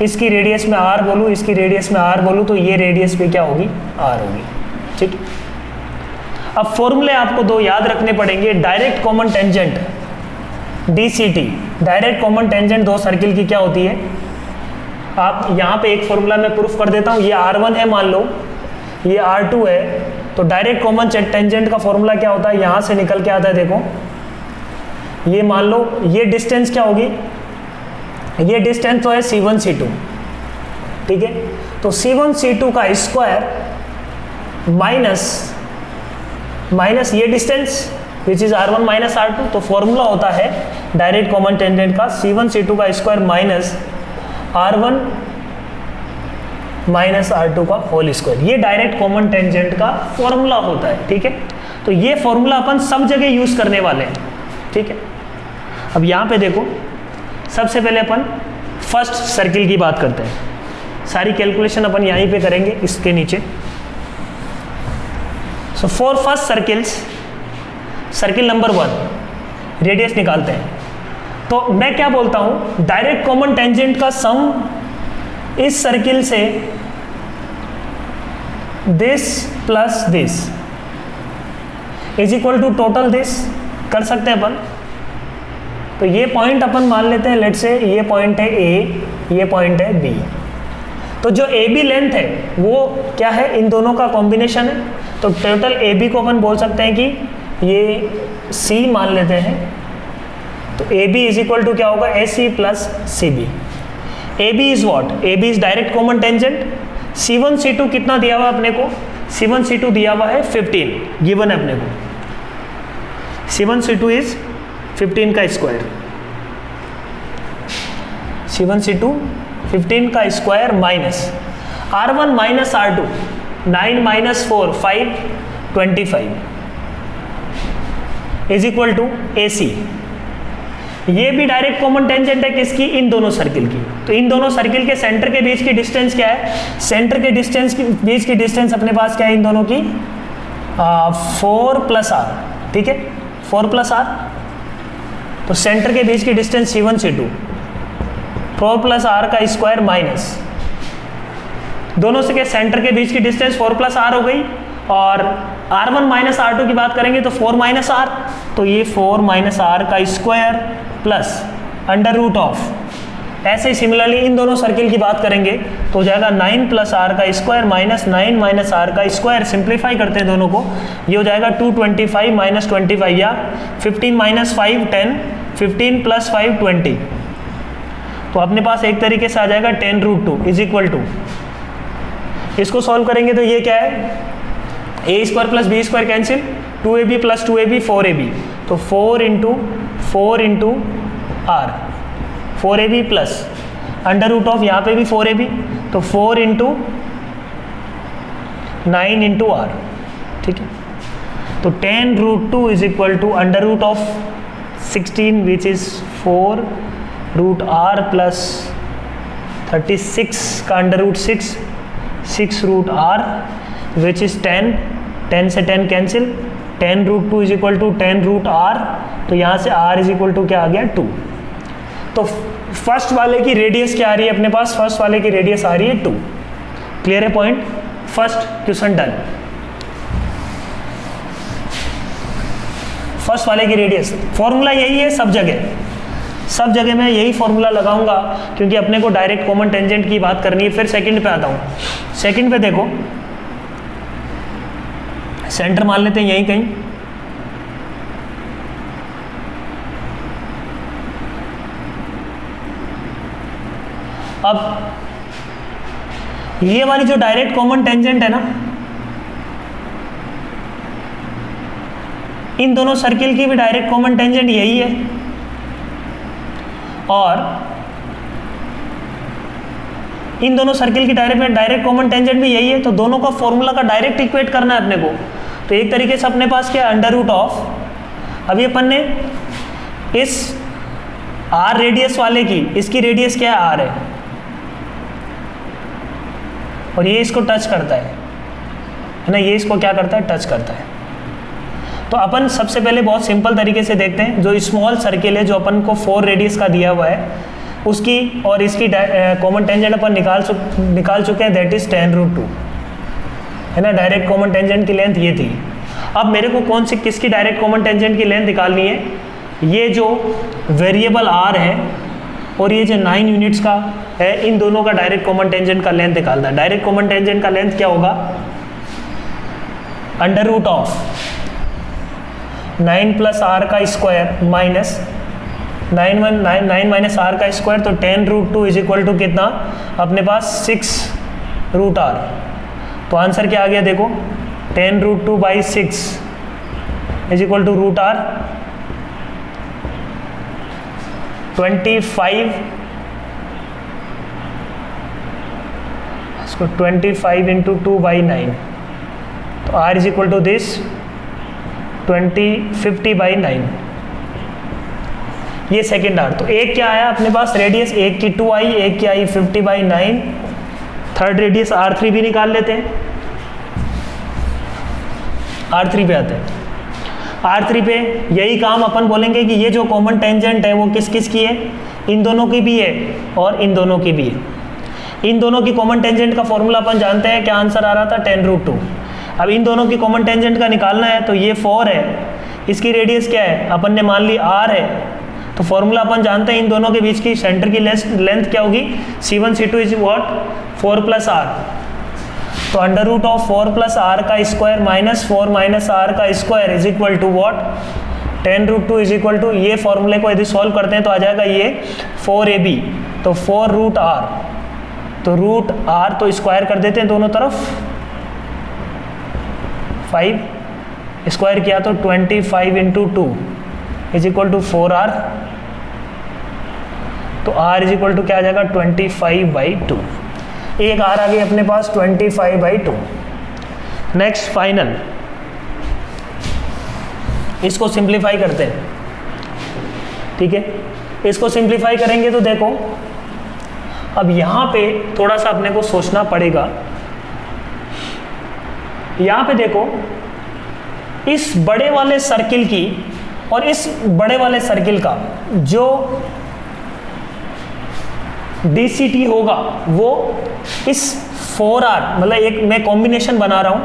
इसकी रेडियस में r बोलूँ, इसकी रेडियस में r बोलूँ, तो ये रेडियस भी क्या होगी? r होगी, ठीक। अब फॉर्मूले आपको दो याद रखने पड़ेंगे। Direct common tangent DCT, direct common tangent दो सर्किल की क्या होती है? आप यहाँ पे एक फॉर्मूला में प्रूफ कर देता हूँ। ये R1 है मान लो, ये R2 है, तो डायरेक्ट कॉमन टेंजेंट का फॉर्मूला क्या होता है? यहाँ से निकल के आता है, देखो ये मान लो, ये डिस्टेंस क्या होगी? ये डिस्टेंस तो है C1 C2, ठीक है। तो C1 C2 का स्क्वायर माइनस ये distance which is R1 minus R2, तो फॉर्मूला होता है डायरेक्ट कॉमन टेंजेंट का C1 C2 का square minus R1 minus R2 का होल स्क्वायर। ये डायरेक्ट कॉमन टेंजेंट का फॉर्मूला होता है, ठीक है। तो ये फॉर्मूला अपन सब जगह यूज करने वाले हैं, ठीक है। अब यहाँ पे देखो, सबसे पहले अपन फर्स्ट सर्किल की बात करते हैं। सारी कैलकुलेशन अपन यहीं पे करेंगे इसके नीचे। So for first circles, circle number 1 radius निकालते हैं। तो मैं क्या बोलता हूं, डायरेक्ट कॉमन टेंजेंट का सम इस सर्किल से this plus this is equal to total this, कर सकते हैं अपन। तो ये पॉइंट अपन मान लेते हैं, लेट से ये पॉइंट है A, ये पॉइंट है B। तो जो AB लेंथ है वो क्या है? इन दोनों का कॉम्बिनेशन है। तो टोटल AB को अपन बोल सकते हैं कि ये C मान लेते हैं। तो AB इज इक्वल टू क्या होगा? AC plus CB। AB is what? AB is direct common tangent. C1 C2 कितना दिया हुआ अपने को? C1 C2 दिया हुआ है 15, गिवन है अपने को। C1 C2 इज 15 का स्क्वायर, C1 C2 15 का square minus R1 minus R2, 9 minus 4 5 25 is equal to AC। ये भी डायरेक्ट कॉमन टेंजेंट है किसकी? इन दोनों सर्किल की। तो इन दोनों सर्किल के सेंटर के बीच की डिस्टेंस क्या है? सेंटर के डिस्टेंस की बीच की डिस्टेंस अपने पास क्या है इन दोनों की? 4 प्लस R, ठीक है, 4 प्लस R। तो सेंटर के बीच की distance C1 C2, 4 plus R का स्क्वायर माइनस दोनों से के सेंटर के बीच की डिस्टेंस 4 प्लस R हो गई, और R1 माइनस R2 की बात करेंगे तो 4 माइनस R, तो ये 4 माइनस R का square plus under root of. ऐसे ही सिमिलरली इन दोनों सर्किल की बात करेंगे तो हो जाएगा 9 प्लस R का स्क्वायर माइनस 9 माइनस R का स्क्वायर। सिंप्लीफाई करते हैं दोनों को, ये हो जाएगा 225 माइनस 25 या 15 माइनस 5 10, 15 प्लस 5 20। तो अपने पास एक तरीके से आ जाएगा 10 रूट 2 इज इक्वल टू, इसको सॉल्व करेंगे तो ये क्या है? A square plus B square cancel, 2ab plus 2ab 4ab, तो 4 into R, 4ab plus under root of, यहाँ पे भी 4ab, तो 4 इंटू 9 इंटू R, ठीक है। तो 10 root 2 is equal to under root of 16 which is 4 root R plus 36 का under root 6 root R which is 10, 10 से 10 cancel, 10 root 2 is equal to 10 root R, तो यहाँ से R इज इक्वल टू क्या आ गया? 2। तो फर्स्ट वाले की रेडियस क्या आ रही है अपने पास? फर्स्ट वाले की रेडियस आ रही है 2। क्लियर है point? First question done. First वाले की रेडियस, फॉर्मूला यही है सब जगह मैं यही फॉर्मूला लगाऊंगा क्योंकि अपने को डायरेक्ट कॉमन टेंजेंट की बात करनी है। फिर सेकंड पे आता हूँ। सेकंड पे देखो, सेंटर मान लेते हैं यहीं कहीं, अब ये वाली जो डायरेक्ट कॉमन टेंजेंट है ना, इन दोनों सर्किल की भी डायरेक्ट कॉमन टेंजेंट यही है, और इन दोनों सर्किल की डायरेक्ट कॉमन टेंजेंट भी यही है, तो दोनों का फॉर्मूला का डायरेक्ट इक्वेट करना है अपने को। तो एक तरीके से अपने पास क्या है, अंडर रूट ऑफ, अभी अपन ने इस आर रेडियस वाले की, इसकी रेडियस क्या है, आर है, और ये इसको टच करता है ना, ये इसको क्या करता है, टच करता है। तो अपन सबसे पहले बहुत सिंपल तरीके से देखते हैं, जो स्मॉल सर्किल है जो अपन को 4 रेडियस का दिया हुआ है, उसकी और इसकी कॉमन टेंजेंट अपन निकाल चुके हैं, दैट इज 10√2 है ना। डायरेक्ट कॉमन टेंजेंट की लेंथ ये थी। अब मेरे को कौन सी किसकी डायरेक्ट कॉमन टेंजेंट की लेंथ निकालनी है, ये जो वेरिएबल आर है और ये जो 9 यूनिट्स का है, इन दोनों का डायरेक्ट कॉमन टेंजेंट का लेंथ निकालना है। डायरेक्ट कॉमन टेंजेंट का लेंथ क्या होगा, अंडर रूट ऑफ 9 + r का स्क्वायर माइनस 9 माइनस r का स्क्वायर, तो 10√2 इज इक्वल टू कितना अपने पास 6√r। तो आंसर क्या आ गया देखो, 10√2/6 इज इक्वल टू √r 25, इसको 25 × 2/9, तो r is equal to this 50/9, ये सेकेंड आर। तो एक क्या आया अपने पास रेडियस, एक की 2 आई, एक की आई 50/9, थर्ड रेडियस R3 भी निकाल लेते हैं। R3 पे आते हैं। R3 पे यही काम अपन बोलेंगे कि ये जो कॉमन टेंजेंट है वो किस किस की है, इन दोनों की भी है और इन दोनों की भी है। इन दोनों की कॉमन टेंजेंट का फॉर्मूला अपन जानते हैं, क्या आंसर आ रहा था, 10√2। अब इन दोनों की कॉमन टेंजेंट का निकालना है, तो ये 4 है, इसकी रेडियस क्या है, अपन ने मान ली R है, तो फॉर्मूला अपन जानते हैं इन दोनों के बीच की सेंटर की लेंथ क्या होगी, C1 C2 is what, 4 + r। तो अंडर रूट ऑफ 4 + r का स्क्वायर माइनस 4 - r का square is equal to what, 10√2 is equal to, ये फॉर्मूले को यदि सॉल्व करते हैं तो आ जाएगा ये 4ab, तो 4√r, तो √r तो स्क्वायर कर देते हैं दोनों तरफ, 5 स्क्वायर किया तो 25 × 2 इज इक्वल टू 4r, तो r इज इक्वल टू क्या आ जाएगा, 25/2। एक r आ गई अपने पास 25/2। नेक्स्ट फाइनल, इसको सिंप्लीफाई करते हैं, ठीक है। इसको सिंप्लीफाई करेंगे तो देखो, अब यहाँ पे थोड़ा सा अपने को सोचना पड़ेगा। यहाँ पे देखो, इस बड़े वाले सर्किल की और इस बड़े वाले सर्किल का जो DCT होगा वो इस 4r, मतलब एक मैं कॉम्बिनेशन बना रहा हूँ,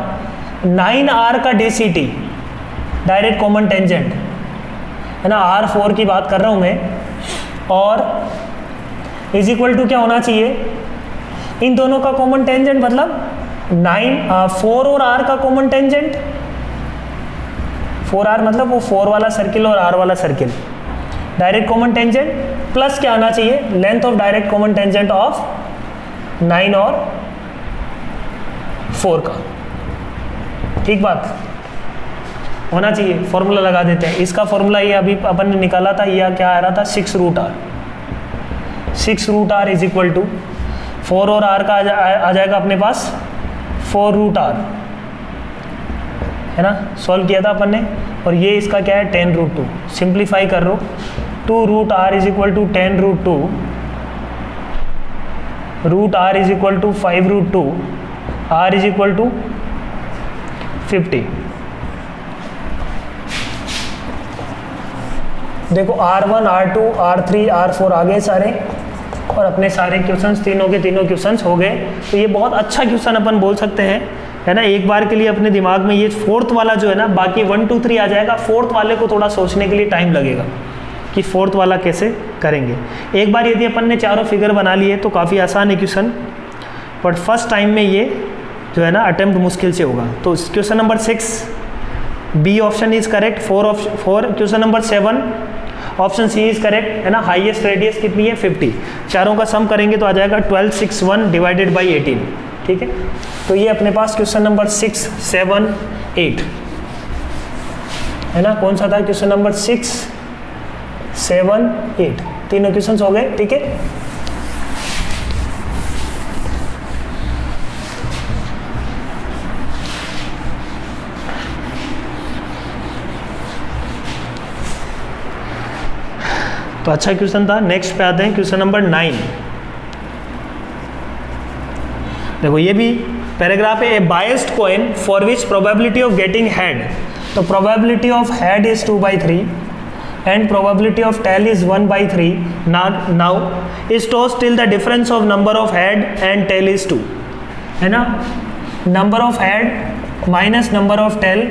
9r का DCT डायरेक्ट कॉमन टेंजेंट है ना, R4 की बात कर रहा हूँ मैं, और इज इक्वल टू क्या होना चाहिए, इन दोनों का कॉमन टेंजेंट, मतलब 4 और r का कॉमन टेंजेंट, 4r मतलब वो 4 वाला सर्किल और r वाला circle, direct common tangent plus क्या आना चाहिए, length of direct common tangent of 9 और 4 का, ठीक बात होना चाहिए। फॉर्मूला लगा देते हैं, इसका फॉर्मूला ये अभी अपन ने निकाला था, यह क्या आ रहा था, 6√r, 6√r is equal to 4 और r का आ जाएगा अपने पास 4√r, है ना, सॉल्व किया था अपन ने, और ये इसका क्या है 10√2, सिंप्लीफाई कर लो, 2√r is equal to 10√2, √r is equal to 5√2, r is equal to 50। देखो R1, R2, R3, R4 आ गए सारे, और अपने सारे क्वेश्चंस तीनों के तीनों क्वेश्चंस हो गए। तो ये बहुत अच्छा क्वेश्चन अपन बोल सकते हैं, है ना, एक बार के लिए अपने दिमाग में ये 4th वाला जो है ना, बाकी 1 2 3 आ जाएगा, 4th वाले को थोड़ा सोचने के लिए टाइम लगेगा कि 4th वाला कैसे करेंगे। एक बार यदि अपन ने चारों फिगर बना लिए तो काफ़ी आसान है क्वेश्चन, बट फर्स्ट टाइम में ये जो है ना अटेम्प्ट मुश्किल से होगा। तो question number 6 B option is correct, 4 question number 7 option C is correct, है ना, हाईएस्ट रेडियस कितनी है 50, चारों का सम करेंगे तो आ जाएगा 1261 डिवाइडेड बाई 18, ठीक है। तो ये अपने पास क्वेश्चन नंबर 6, 7, 8 है ना, कौन सा था क्वेश्चन नंबर 6, 7, 8, तीनों क्वेश्चन हो गए, ठीक है। तो अच्छा क्वेश्चन था। नेक्स्ट पे आते हैं क्वेश्चन नंबर 9। देखो ये भी पैराग्राफ है, a biased coin for which probability of getting head, तो probability of head is 2/3 and probability of tail is 1/3. Now is tossed till the difference of number of head and tail is 2, है ना। Number of head minus number of tail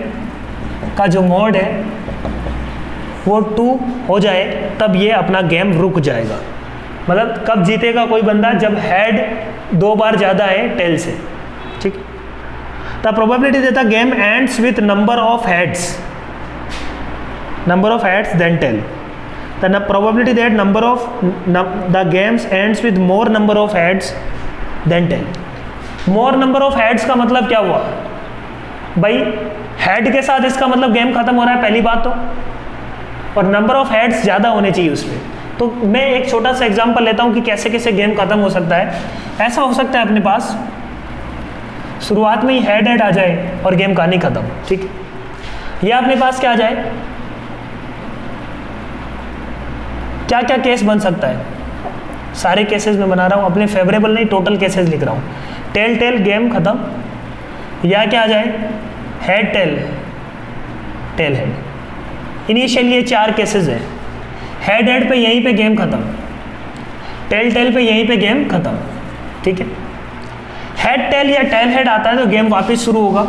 का जो mode है वो 2 हो जाए तब ये अपना गेम रुक जाएगा। मतलब कब जीतेगा कोई बंदा, जब हेड 2 बार ज़्यादा है टेल से, ठीक। The probability that game ends with number of heads, number of heads then tail. The probability that number of the games ends with more number of heads than tail. more number of heads का मतलब क्या हुआ भाई, head के साथ इसका मतलब game खत्म हो रहा है पहली बात तो, और नंबर ऑफ हेड्स ज़्यादा होने चाहिए उसमें। तो मैं एक छोटा सा एग्जांपल लेता हूँ कि कैसे कैसे गेम खत्म हो सकता है। ऐसा हो सकता है अपने पास शुरुआत में ही हेड आ जाए और गेम कहानी खत्म, ठीक। या अपने पास क्या आ जाए, क्या क्या केस बन सकता है, सारे केसेस में बना रहा हूँ, अपने फेवरेबल नहीं टोटल केसेस लिख रहा हूँ। टेल टेल गेम खत्म, या क्या आ जाए head tail tail head. Initially ये 4 केसेस हैं, हेड हेड पे यहीं पे गेम खत्म, टेल टेल पे यहीं पे गेम खत्म, ठीक है। हेड टेल या टेल हेड आता है तो गेम वापस शुरू होगा।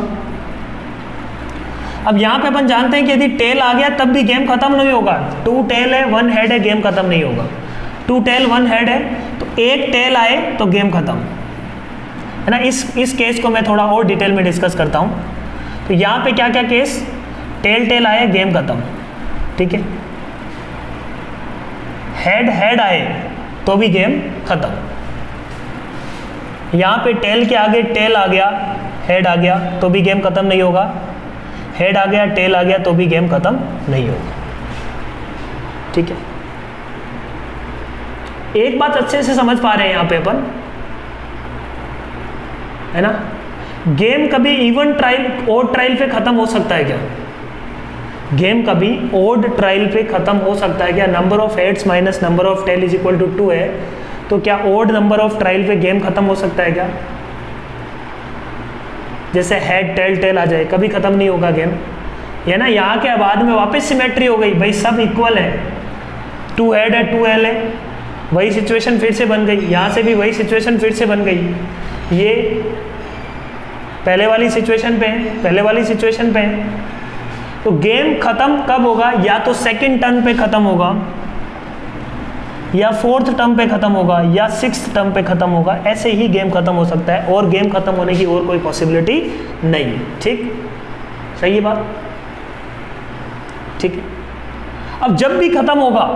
अब यहाँ पे अपन जानते हैं कि यदि टेल आ गया तब भी गेम खत्म नहीं होगा। 2 टेल है 1 हेड है, गेम खत्म नहीं होगा। 2 टेल 1 हेड है तो एक टेल आए तो गेम खत्म, है ना। इस केस को मैं थोड़ा और डिटेल में डिस्कस करता हूँ। तो यहाँ पे क्या क्या केस, टेल टेल आए गेम खत्म, ठीक है। हेड हेड आए तो भी गेम खत्म। यहाँ पे टेल के आगे टेल आ गया, हेड आ गया तो भी गेम खत्म नहीं होगा। हेड आ गया टेल आ गया तो भी गेम खत्म नहीं होगा, ठीक है। एक बात अच्छे से समझ पा रहे हैं यहाँ पे अपन, है ना। गेम कभी इवन ट्रायल ओड ट्रायल पे खत्म हो सकता है क्या? गेम कभी ओड ट्रायल पे खत्म हो सकता है क्या? Number of heads minus number of tail is equal to 2 है, तो क्या ओड नंबर ऑफ ट्रायल पे गेम खत्म हो सकता है क्या? जैसे हेड टेल टेल आ जाए कभी खत्म नहीं होगा गेम, है ना। यहाँ के बाद में वापस सिमेट्री हो गई, भाई सब इक्वल है, 2 हेड है 2 एल है, वही सिचुएशन फिर से बन गई। यहाँ से भी वही सिचुएशन फिर से बन गई। ये पहले वाली सिचुएशन पे है, पहले वाली सिचुएशन पे है। तो गेम खत्म कब होगा? या तो सेकंड टर्न पे खत्म होगा, या 4th टर्म पे खत्म होगा, या 6th टर्म पे खत्म होगा। ऐसे ही गेम खत्म हो सकता है और गेम खत्म होने की और कोई पॉसिबिलिटी नहीं है, ठीक। सही है बात, ठीक है। अब जब भी खत्म होगा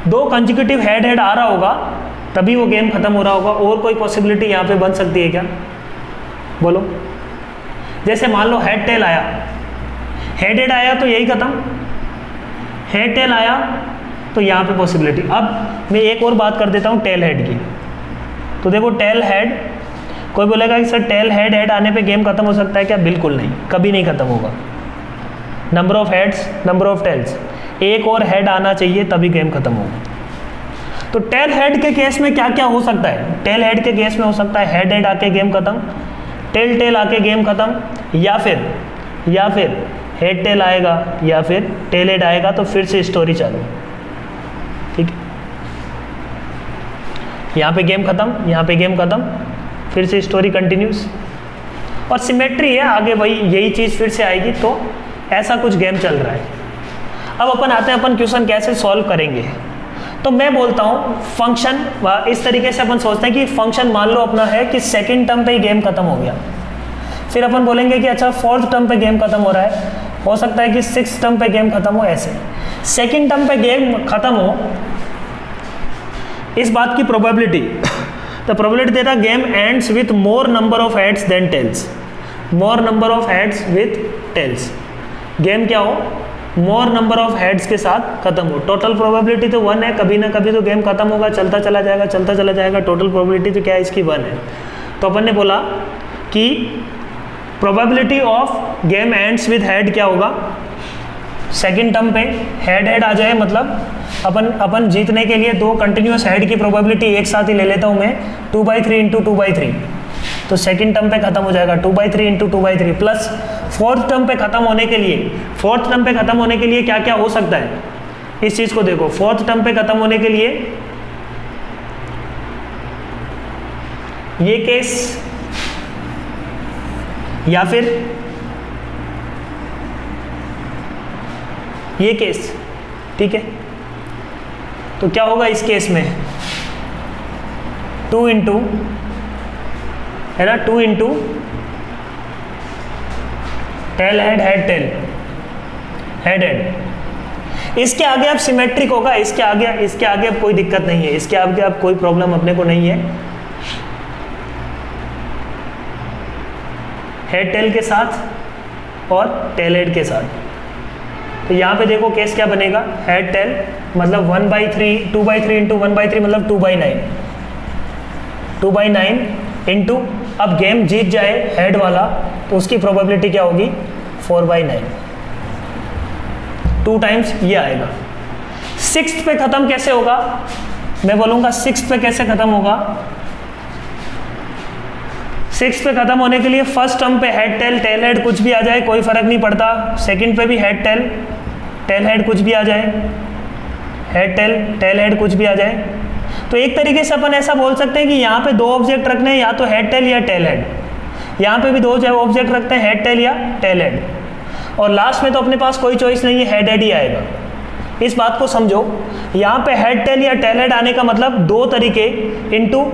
2 कंसेक्यूटिव हेड हेड आ रहा होगा तभी वो गेम खत्म हो रहा होगा। और कोई पॉसिबिलिटी यहाँ पे बन सकती है क्या? बोलो। जैसे मान लो हेड टेल आया, हेड हेड आया तो यही खत्म, हेड टेल आया तो यहाँ पे पॉसिबिलिटी। अब मैं एक और बात कर देता हूँ टेल हेड की। तो देखो टेल हेड, कोई बोलेगा कि सर टेल हेड हेड आने पे गेम खत्म हो सकता है क्या? बिल्कुल नहीं, कभी नहीं खत्म होगा। Number of heads number of tails, एक और हेड आना चाहिए तभी गेम खत्म होगा। तो टेल हेड के केस में क्या क्या हो सकता है? टेल हेड के केस में हो सकता है हेड हेड आके गेम खत्म, टेल टेल आके गेम खत्म, या फिर हेड टेल आएगा या फिर टेल हेड आएगा तो फिर से स्टोरी चालू, ठीक है। यहाँ पे गेम खत्म, यहाँ पे गेम खत्म, फिर से स्टोरी कंटिन्यूस, और सिमेट्री है आगे वही यही चीज़ फिर से आएगी। तो ऐसा कुछ गेम चल रहा है। अब अपन आते हैं, अपन क्वेश्चन कैसे सॉल्व करेंगे। तो मैं बोलता हूँ फंक्शन, इस तरीके से अपन सोचते हैं कि फंक्शन मान लो अपना है कि सेकंड टर्म पे ही गेम खत्म हो गया। फिर अपन बोलेंगे कि अच्छा 4th टर्म पे गेम खत्म हो रहा है, हो सकता है कि 6th टर्म पे गेम खत्म हो। ऐसे सेकंड टर्म पे गेम खत्म हो, इस बात की probability, the probability that game ends with more number of heads than tails. More number of heads with tails, game क्या हो? मोर नंबर ऑफ हेड्स के साथ खत्म हो। टोटल प्रोबेबिलिटी तो 1 है, कभी ना कभी तो गेम खत्म होगा, चलता चला जाएगा चलता चला जाएगा। टोटल प्रोबेबिलिटी तो क्या है इसकी? 1 है। तो अपन ने बोला कि probability of game ends with head क्या होगा? सेकंड टर्म पे हेड हेड आ जाए, मतलब अपन जीतने के लिए दो कंटिन्यूस हेड की प्रोबेबिलिटी एक साथ ही ले लेता हूँ मैं, 2/3 इंटू 2/3, तो सेकंड टर्म पे खत्म हो जाएगा 2/3 इंटू 2/3 प्लस फोर्थ टर्म पे खत्म होने के लिए क्या क्या हो सकता है, इस चीज को देखो। फोर्थ टर्म पे खत्म होने के लिए ये केस या फिर ये केस, ठीक है। तो क्या होगा इस केस में, 2 इंटू है ना, 2 into tail head head tail head head. इसके आगे अब सिमेट्रिक होगा, इसके आगे अब कोई दिक्कत नहीं है, इसके आगे अब कोई प्रॉब्लम अपने को नहीं है। हेड टेल के साथ और टेल हेड के साथ। तो यहाँ पे देखो केस क्या बनेगा, हेड टेल मतलब 1/3 2/3 इंटू 1/3 मतलब 2/9 इंटू, अब गेम जीत जाए हेड वाला तो उसकी प्रोबेबिलिटी क्या होगी 4/9, 2 टाइम्स ये आएगा। सिक्स्थ पे खत्म कैसे होगा, मैं बोलूँगा सिक्स्थ पे कैसे खत्म होगा। सिक्स्थ पे खत्म होने के लिए फर्स्ट टर्म पे हेड टेल टेल हेड कुछ भी आ जाए कोई फर्क नहीं पड़ता, सेकंड पे भी हेड टेल टेल हेड कुछ भी आ जाए, हेड टेल टेल हेड कुछ भी आ जाए। तो एक तरीके से अपन ऐसा बोल सकते हैं कि यहाँ पे दो ऑब्जेक्ट रखने हैं, या तो हेड टेल या टेल हेड। यहाँ पे भी दो ऑब्जेक्ट रखते हैं, हेड टेल या टेल हेड, और लास्ट में तो अपने पास कोई चॉइस नहीं है, हेड हेड ही आएगा। इस बात को समझो, यहाँ पे हेड टेल या टेल हेड आने का मतलब दो तरीके इंटू,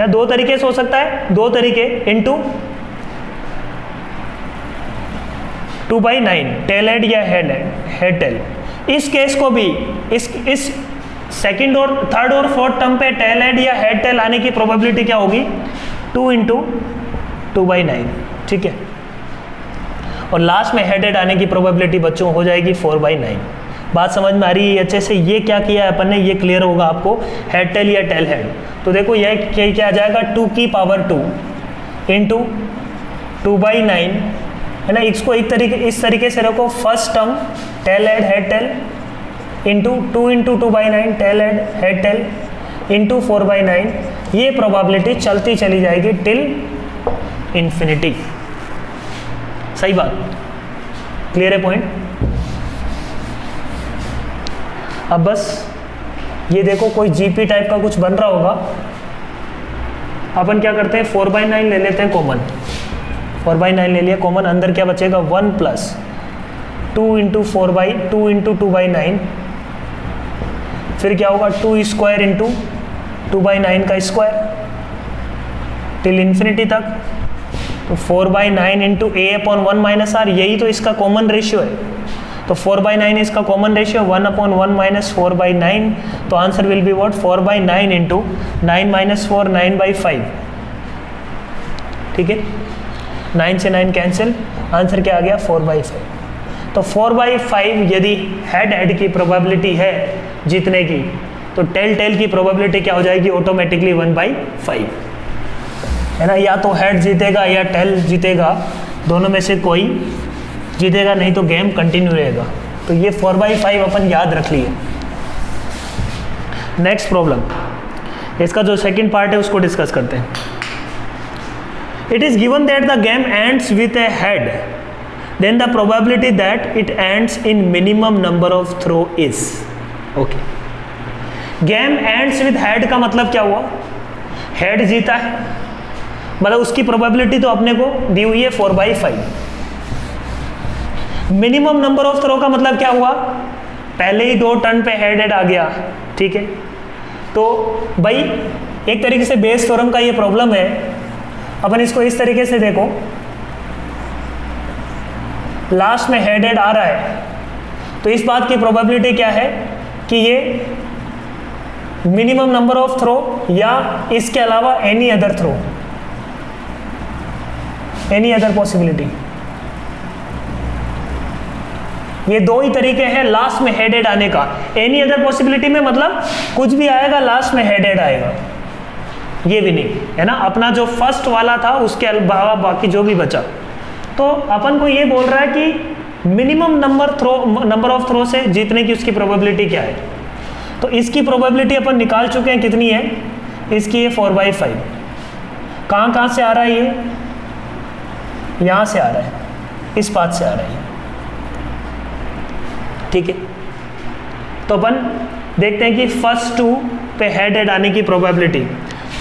दो तरीके से हो सकता है, दो तरीके इंटू 2/9 टेल हेड या हेड टेल। इस केस को भी इस सेकंड और थर्ड और फोर्थ टर्म पे टेल हेड या हेड टेल आने की प्रोबेबिलिटी क्या होगी 2 इंटू 2/9, ठीक है। और लास्ट में हेड हेड आने की प्रोबेबिलिटी बच्चों हो जाएगी 4/9। बात समझ में आ रही है अच्छे से। ये क्या किया है अपन ने, ये क्लियर होगा आपको, हेड टेल या टेल हेड। तो देखो यह क्या आ जाएगा 2 की पावर 2 इंटू 2/9 है ना। इसको इस तरीके से रखो, first term tail head head tail into 2 into 2/9 tail head tail into 4/9। ये प्रोबेबिलिटी चलती चली जाएगी टिल इंफिनिटी। सही बात, क्लियर है पॉइंट। अब बस ये देखो कोई जीपी टाइप का कुछ बन रहा होगा, अपन क्या करते हैं 4/9 ले लेते हैं कॉमन, 4/9 ले लिया कॉमन, अंदर क्या बचेगा 1 प्लस 2 इंटू 2/9, फिर क्या होगा 2 स्क्वायर इंटू 2/9 का स्क्वायर टिल इन्फिनिटी तक। तो 4/9 इंटू a/1 माइनस r, यही तो इसका कॉमन रेशियो है। तो 4/9 इसका कॉमन रेशियो 1/1 माइनस 4/9। तो answer will be what 4/9 into 9 minus 4 9/5, ठीक है। 9 से 9 कैंसिल, आंसर क्या आ गया 4/5। तो 4/5 यदि हेड हेड की प्रोबेबिलिटी है जीतने की, तो टेल टेल की प्रोबेबिलिटी क्या हो जाएगी ऑटोमेटिकली 1/5 है ना। या तो हेड जीतेगा या टेल जीतेगा, दोनों में से कोई जीतेगा, नहीं तो गेम कंटिन्यू रहेगा। तो ये 4/5 अपन याद रख लिए। नेक्स्ट प्रॉब्लम, इसका जो सेकंड पार्ट है उसको डिस्कस करते हैं। It is given that the game ends with a head, then the probability that it ends in minimum number of throw is. Okay, game ends with head का मतलब क्या हुआ, हेड जीता है, मतलब उसकी प्रोबेबिलिटी तो अपने को दी हुई है 4/5। मिनिमम नंबर ऑफ थ्रो का मतलब क्या हुआ, पहले ही 2 टर्न पे हेड हेड आ गया, ठीक है। तो भाई एक तरीके से बेस थ्योरम का ये प्रॉब्लम है, अपन इसको इस तरीके से देखो, लास्ट में हेड हेड आ रहा है, तो इस बात की प्रोबेबिलिटी क्या है कि ये मिनिमम नंबर ऑफ थ्रो या इसके अलावा any other throw, any other possibility, ये दो ही तरीके हैं लास्ट में हेड हेड आने का। एनी अदर पॉसिबिलिटी में मतलब कुछ भी आएगा लास्ट में हेड हेड आएगा, ये भी नहीं है ना। अपना जो फर्स्ट वाला था उसके अलावा बाकी जो भी बचा, तो अपन को ये बोल रहा है कि मिनिमम नंबर ऑफ थ्रो से जीतने की उसकी प्रोबेबिलिटी क्या है। तो इसकी प्रोबेबिलिटी अपन निकाल चुके हैं, कितनी है इसकी, है 4/5। कहाँ से आ रहा है ये, यहाँ से आ रहा है, इस पाथ से आ रहा है, ठीक है। तो अपन देखते हैं कि फर्स्ट 2 पे हेड हेड आने की प्रोबेबिलिटी,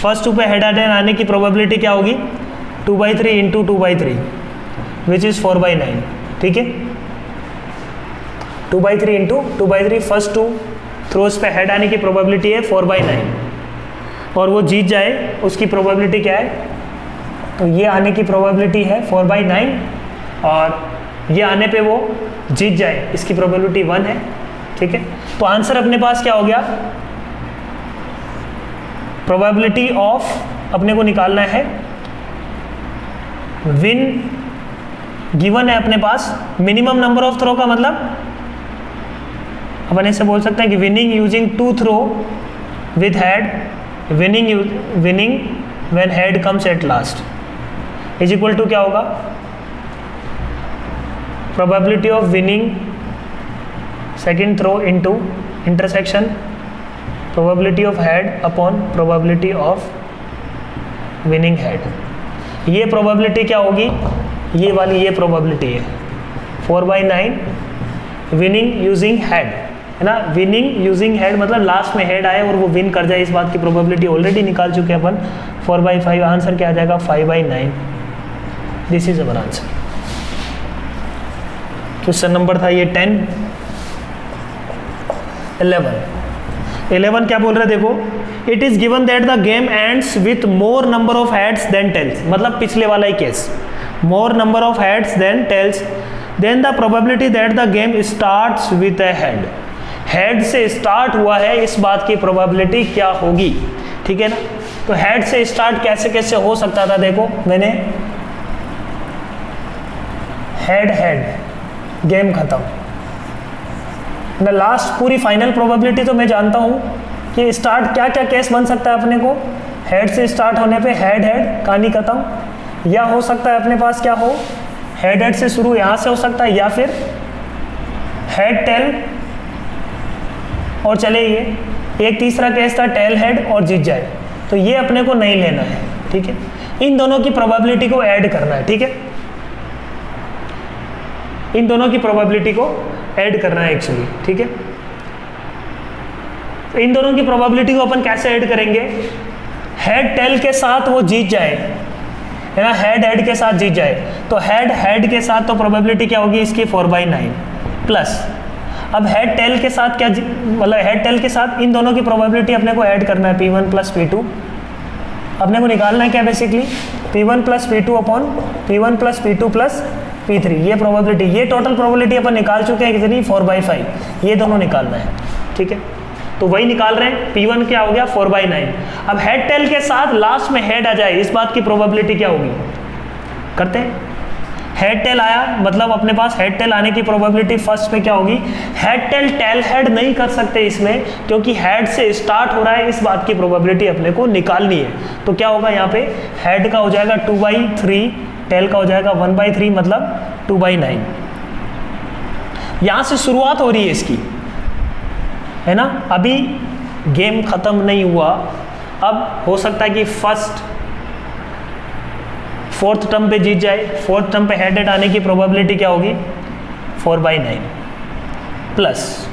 फर्स्ट 2 पे हेड हेड आने की प्रोबेबिलिटी क्या होगी, 2/3 इंटू 2/3 विच इज़ 4/9, ठीक है। 2/3 इंटू 2/3, फर्स्ट 2 थ्रोज पे हेड आने की प्रोबेबिलिटी है 4/9 और वो जीत जाए उसकी प्रोबेबिलिटी क्या है, तो ये आने की प्रोबेबिलिटी है 4/9 और ये आने पे वो जीत जाए इसकी प्रोबेबिलिटी 1 है, ठीक है। तो आंसर अपने पास क्या हो गया, प्रोबेबिलिटी ऑफ अपने को निकालना है विन, गिवन है अपने पास मिनिमम नंबर ऑफ थ्रो का मतलब अपन ऐसे बोल सकते हैं कि winning using 2 throw with head, winning when head comes at last is equal to क्या होगा, probability of winning second throw into intersection probability of head upon probability of winning head. ये प्रोबेबिलिटी क्या होगी, ये वाली ये प्रोबेबिलिटी है 4/9 winning using head, है ना। विनिंग यूजिंग हेड मतलब लास्ट में हेड आए और वो विन कर जाए, इस बात की प्रोबेबिलिटी ऑलरेडी निकाल चुके हैं अपन 4/5। आंसर क्या आ जाएगा 5/9, this is our answer. Question number था ये 10। 11 क्या बोल रहे देखो, it is given that the game ends with more number of heads than tails, मतलब पिछले वाला ही case, more number of heads than tails, then the probability that the game starts with a head, head से start हुआ है इस बात की प्रोबेबिलिटी क्या होगी, ठीक है ना। तो हेड से स्टार्ट कैसे कैसे हो सकता था, देखो मैंने हेड हेड गेम खत्म ना, लास्ट पूरी फाइनल प्रोबेबिलिटी तो मैं जानता हूँ कि स्टार्ट क्या क्या केस बन सकता है अपने को, हेड से स्टार्ट होने पे हेड हेड कहानी खत्म, या हो सकता है अपने पास क्या हो, हेड हेड से शुरू यहाँ से हो सकता है, या फिर हेड टेल और चले ये, एक तीसरा केस था टेल हेड और जीत जाए। तो ये अपने को नहीं लेना है, ठीक है। इन दोनों की प्रोबेबिलिटी को ऐड करना है, ठीक है, इन दोनों की प्रोबेबिलिटी को ऐड करना है एक्चुअली, ठीक है। तो इन दोनों की प्रोबेबिलिटी को अपन कैसे ऐड करेंगे, हेड टेल के साथ वो जीत जाए, है ना, हेड हेड के साथ जीत जाए, तो हेड हेड के साथ तो प्रोबेबिलिटी क्या होगी इसकी 4/9 प्लस, अब हेड टेल के साथ क्या, मतलब हेड टेल के साथ इन दोनों की प्रोबेबिलिटी अपने को ऐड करना है P1 प्लस P2, अपने को निकालना है क्या basically, P1 plus P2 upon P1 plus P2 plus P3, ये प्रोबेबिलिटी, ये टोटल प्रोबेबिलिटी अपन निकाल चुके हैं कितनी 4/5, ये दोनों निकालना है, ठीक है। तो वही निकाल रहे हैं, P1 क्या हो गया 4/9, अब हेड टेल के साथ लास्ट में हेड आ जाए इस बात की प्रोबेबिलिटी क्या होगी, करते हैं। हेड टेल आया मतलब अपने पास हेड टेल आने की प्रोबेबिलिटी फर्स्ट पे क्या होगी, हेड टेल टेल हेड नहीं कर सकते इसमें क्योंकि हेड से स्टार्ट हो रहा है, इस बात की प्रोबेबिलिटी अपने को निकालनी है। तो क्या होगा यहाँ पे, हेड का हो जाएगा 2/3, टेल का हो जाएगा 1/3 मतलब 2/9। यहाँ से शुरुआत हो रही है इसकी, है ना, अभी गेम खत्म नहीं हुआ, अब हो सकता है कि फोर्थ टर्म पे जीत जाए, फोर्थ टर्म पे हेड हेड आने की प्रोबेबिलिटी क्या होगी 4/9 प्लस,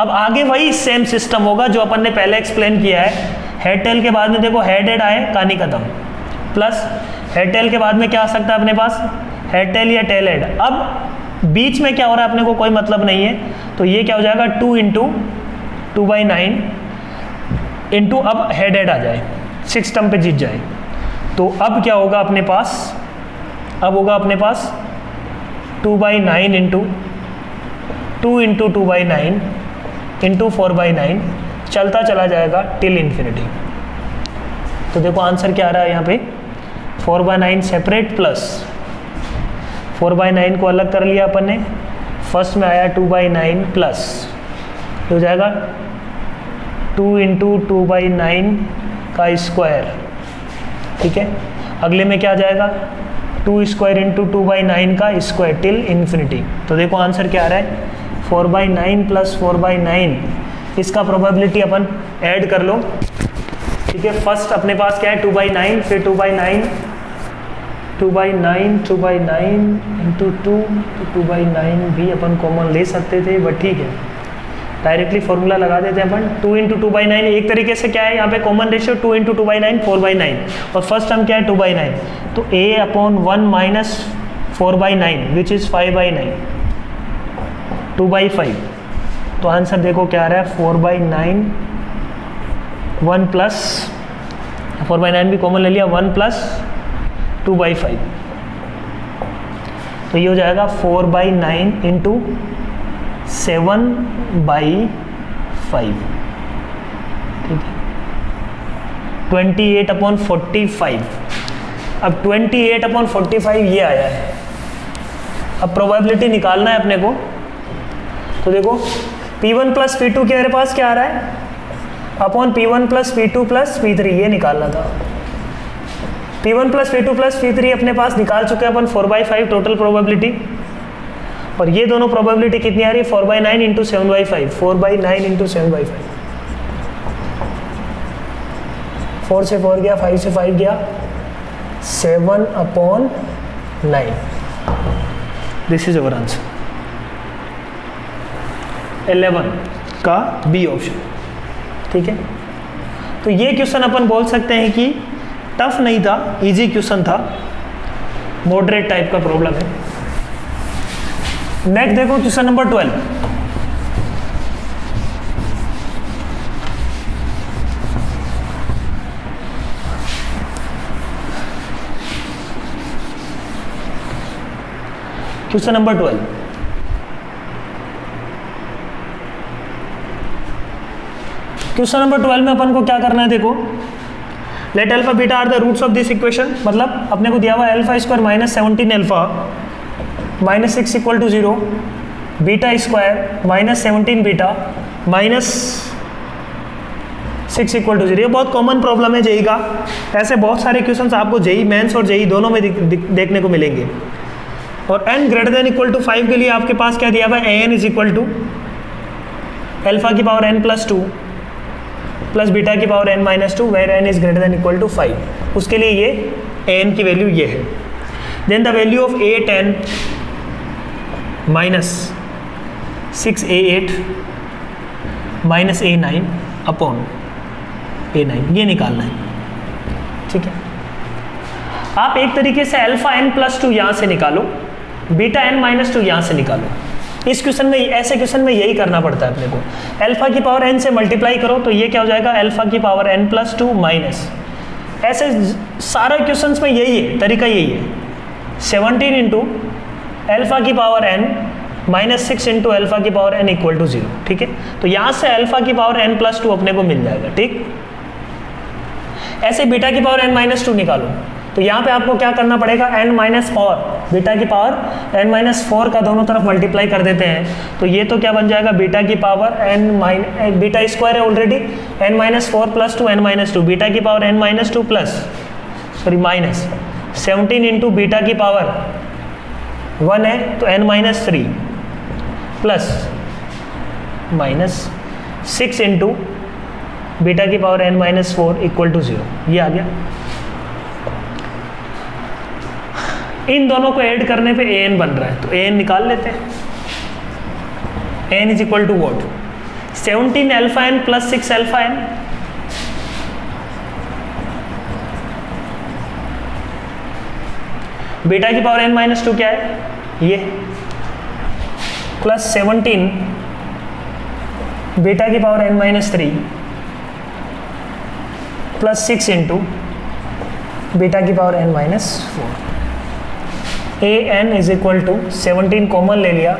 अब आगे वही सेम सिस्टम होगा जो अपन ने पहले एक्सप्लेन किया है, हेड टेल के बाद में देखो हेड हेड आए कहानी खत्म, प्लस हेड टेल के बाद में क्या आ सकता है अपने पास, हेड टेल या टेल हेड, अब बीच में क्या हो रहा है अपने को कोई मतलब नहीं है, तो ये क्या हो जाएगा 2 इंटू 2/9 इंटू अब हेड हेड आ जाए, 6 टर्म पे जीत जाए, तो अब क्या होगा अपने पास, अब होगा अपने पास 2/9 इंटू 2 इंटू 2/9 इंटू 4/9 चलता चला जाएगा टिल इन्फिनिटी। तो देखो आंसर क्या आ रहा है यहाँ पे, 4/9 सेपरेट प्लस 4/9 को अलग कर लिया अपन ने, फर्स्ट में आया 2/9 प्लस हो जाएगा 2 इंटू 2/9 का स्क्वायर, ठीक है। अगले में क्या आ जाएगा 2 स्क्वायर इंटू 2/9 का स्क्वायर टिल इन्फिनिटी। तो देखो आंसर क्या आ रहा है, 4/9 प्लस 4/9। इसका प्रोबेबिलिटी अपन ऐड कर लो, ठीक है। फर्स्ट अपने पास क्या है 2/9, फिर 2/9 इंटू 2, तो 2/9 भी अपन कॉमन ले सकते थे, बट ठीक है डायरेक्टली फॉर्मूला लगा देते हैं अपन। 2 इंटू 2/9 एक तरीके से क्या है यहाँ पे कॉमन रेशियो 2 इंटू 2/9 4/9, और फर्स्ट टर्म क्या है 2/9, तो a/1 माइनस 4/9 विच इज़ 5/9, 2/5। तो आंसर देखो क्या आ रहा है 4/9, 1 प्लस 4/9 भी कॉमन ले लिया, 1 प्लस 2/5। तो ये हो जाएगा 4/9 इंटू 7/5, ठीक है। 28/45। अब 28/45 ये आया है। अब प्रोबेबिलिटी निकालना है अपने को। तो देखो P1 प्लस P2 के मेरे पास क्या आ रहा है, upon P1 plus P2 plus P3, ये निकालना था। P1 plus P2 plus P3 अपने पास निकाल चुके हैं अपन 4/5 टोटल प्रोबेबिलिटी, और ये दोनों प्रोबेबिलिटी कितनी आ रही है 4/9 इंटू 7/5, 4/9 इंटू 7/5। 4 से 4 गया, 5 से 5 गया, 7/9। दिस इज अवर आंसर 11 का बी ऑप्शन, ठीक है। तो ये क्वेश्चन अपन बोल सकते हैं कि टफ नहीं था, इजी क्वेश्चन था, मॉडरेट टाइप का प्रॉब्लम है। नेक्स्ट देखो question number 12। Question number 12, question number 12 में अपन को क्या करना है, देखो let alpha beta are the roots of this equation. मतलब अपने को दिया हुआ alpha square minus 17 alpha minus 6 equal to 0, beta square minus 17 beta minus 6 equal to 0। ये बहुत कॉमन प्रॉब्लम है जेई का। ऐसे बहुत सारे क्वेश्चंस आपको जेई मेंस और जेई दोनों में देखने को मिलेंगे। और n greater than equal to 5 के लिए आपके पास क्या दिया हुआ है, an is equal to alpha की power n plus 2 plus beta की power n minus 2 where n is greater than equal to 5। उसके लिए ये an की वैल्यू ये है। Then the value of a10 minus 6a8 minus a9 upon a9, ये निकालना है, ठीक है। आप एक तरीके से अल्फा n प्लस 2 यहाँ से निकालो, बीटा n माइनस 2 यहाँ से निकालो। इस क्वेश्चन में, ऐसे क्वेश्चन में यही करना पड़ता है अपने को। अल्फा की पावर n से मल्टीप्लाई करो तो ये क्या हो जाएगा, अल्फा की पावर n प्लस 2 माइनस, ऐसे सारे क्वेश्चंस में यही है, तरीका यही है। 17 इंटू अल्फा की power n minus 6 into alpha की पावर n इक्वल टू 0, ठीक है। तो यहाँ से अल्फा की पावर n प्लस 2 अपने को मिल जाएगा, ठीक। ऐसे बीटा की पावर n माइनस 2 निकालो तो यहाँ पे आपको क्या करना पड़ेगा, n माइनस और बीटा की पावर n माइनस 4 का दोनों तरफ मल्टीप्लाई कर देते हैं। तो ये तो क्या बन जाएगा, बीटा की पावर बीटा स्क्वायर है already, n minus 4 plus 2 n minus 2, beta की power n minus 2 plus minus 17 into beta की पावर 1 है तो n minus 3 plus minus 6 into beta की power n minus 4 equal to 0, ये आ गया। इन दोनों को ऐड करने पे an बन रहा है, तो an निकाल लेते हैं। n is equal to what, 17 alpha n plus 6 alpha n, beta की पावर n माइनस 2 क्या है, ये प्लस 17 बीटा की power n minus 3 plus 6 into beta की power n minus 4। A N is equal to 17 common ले लिया,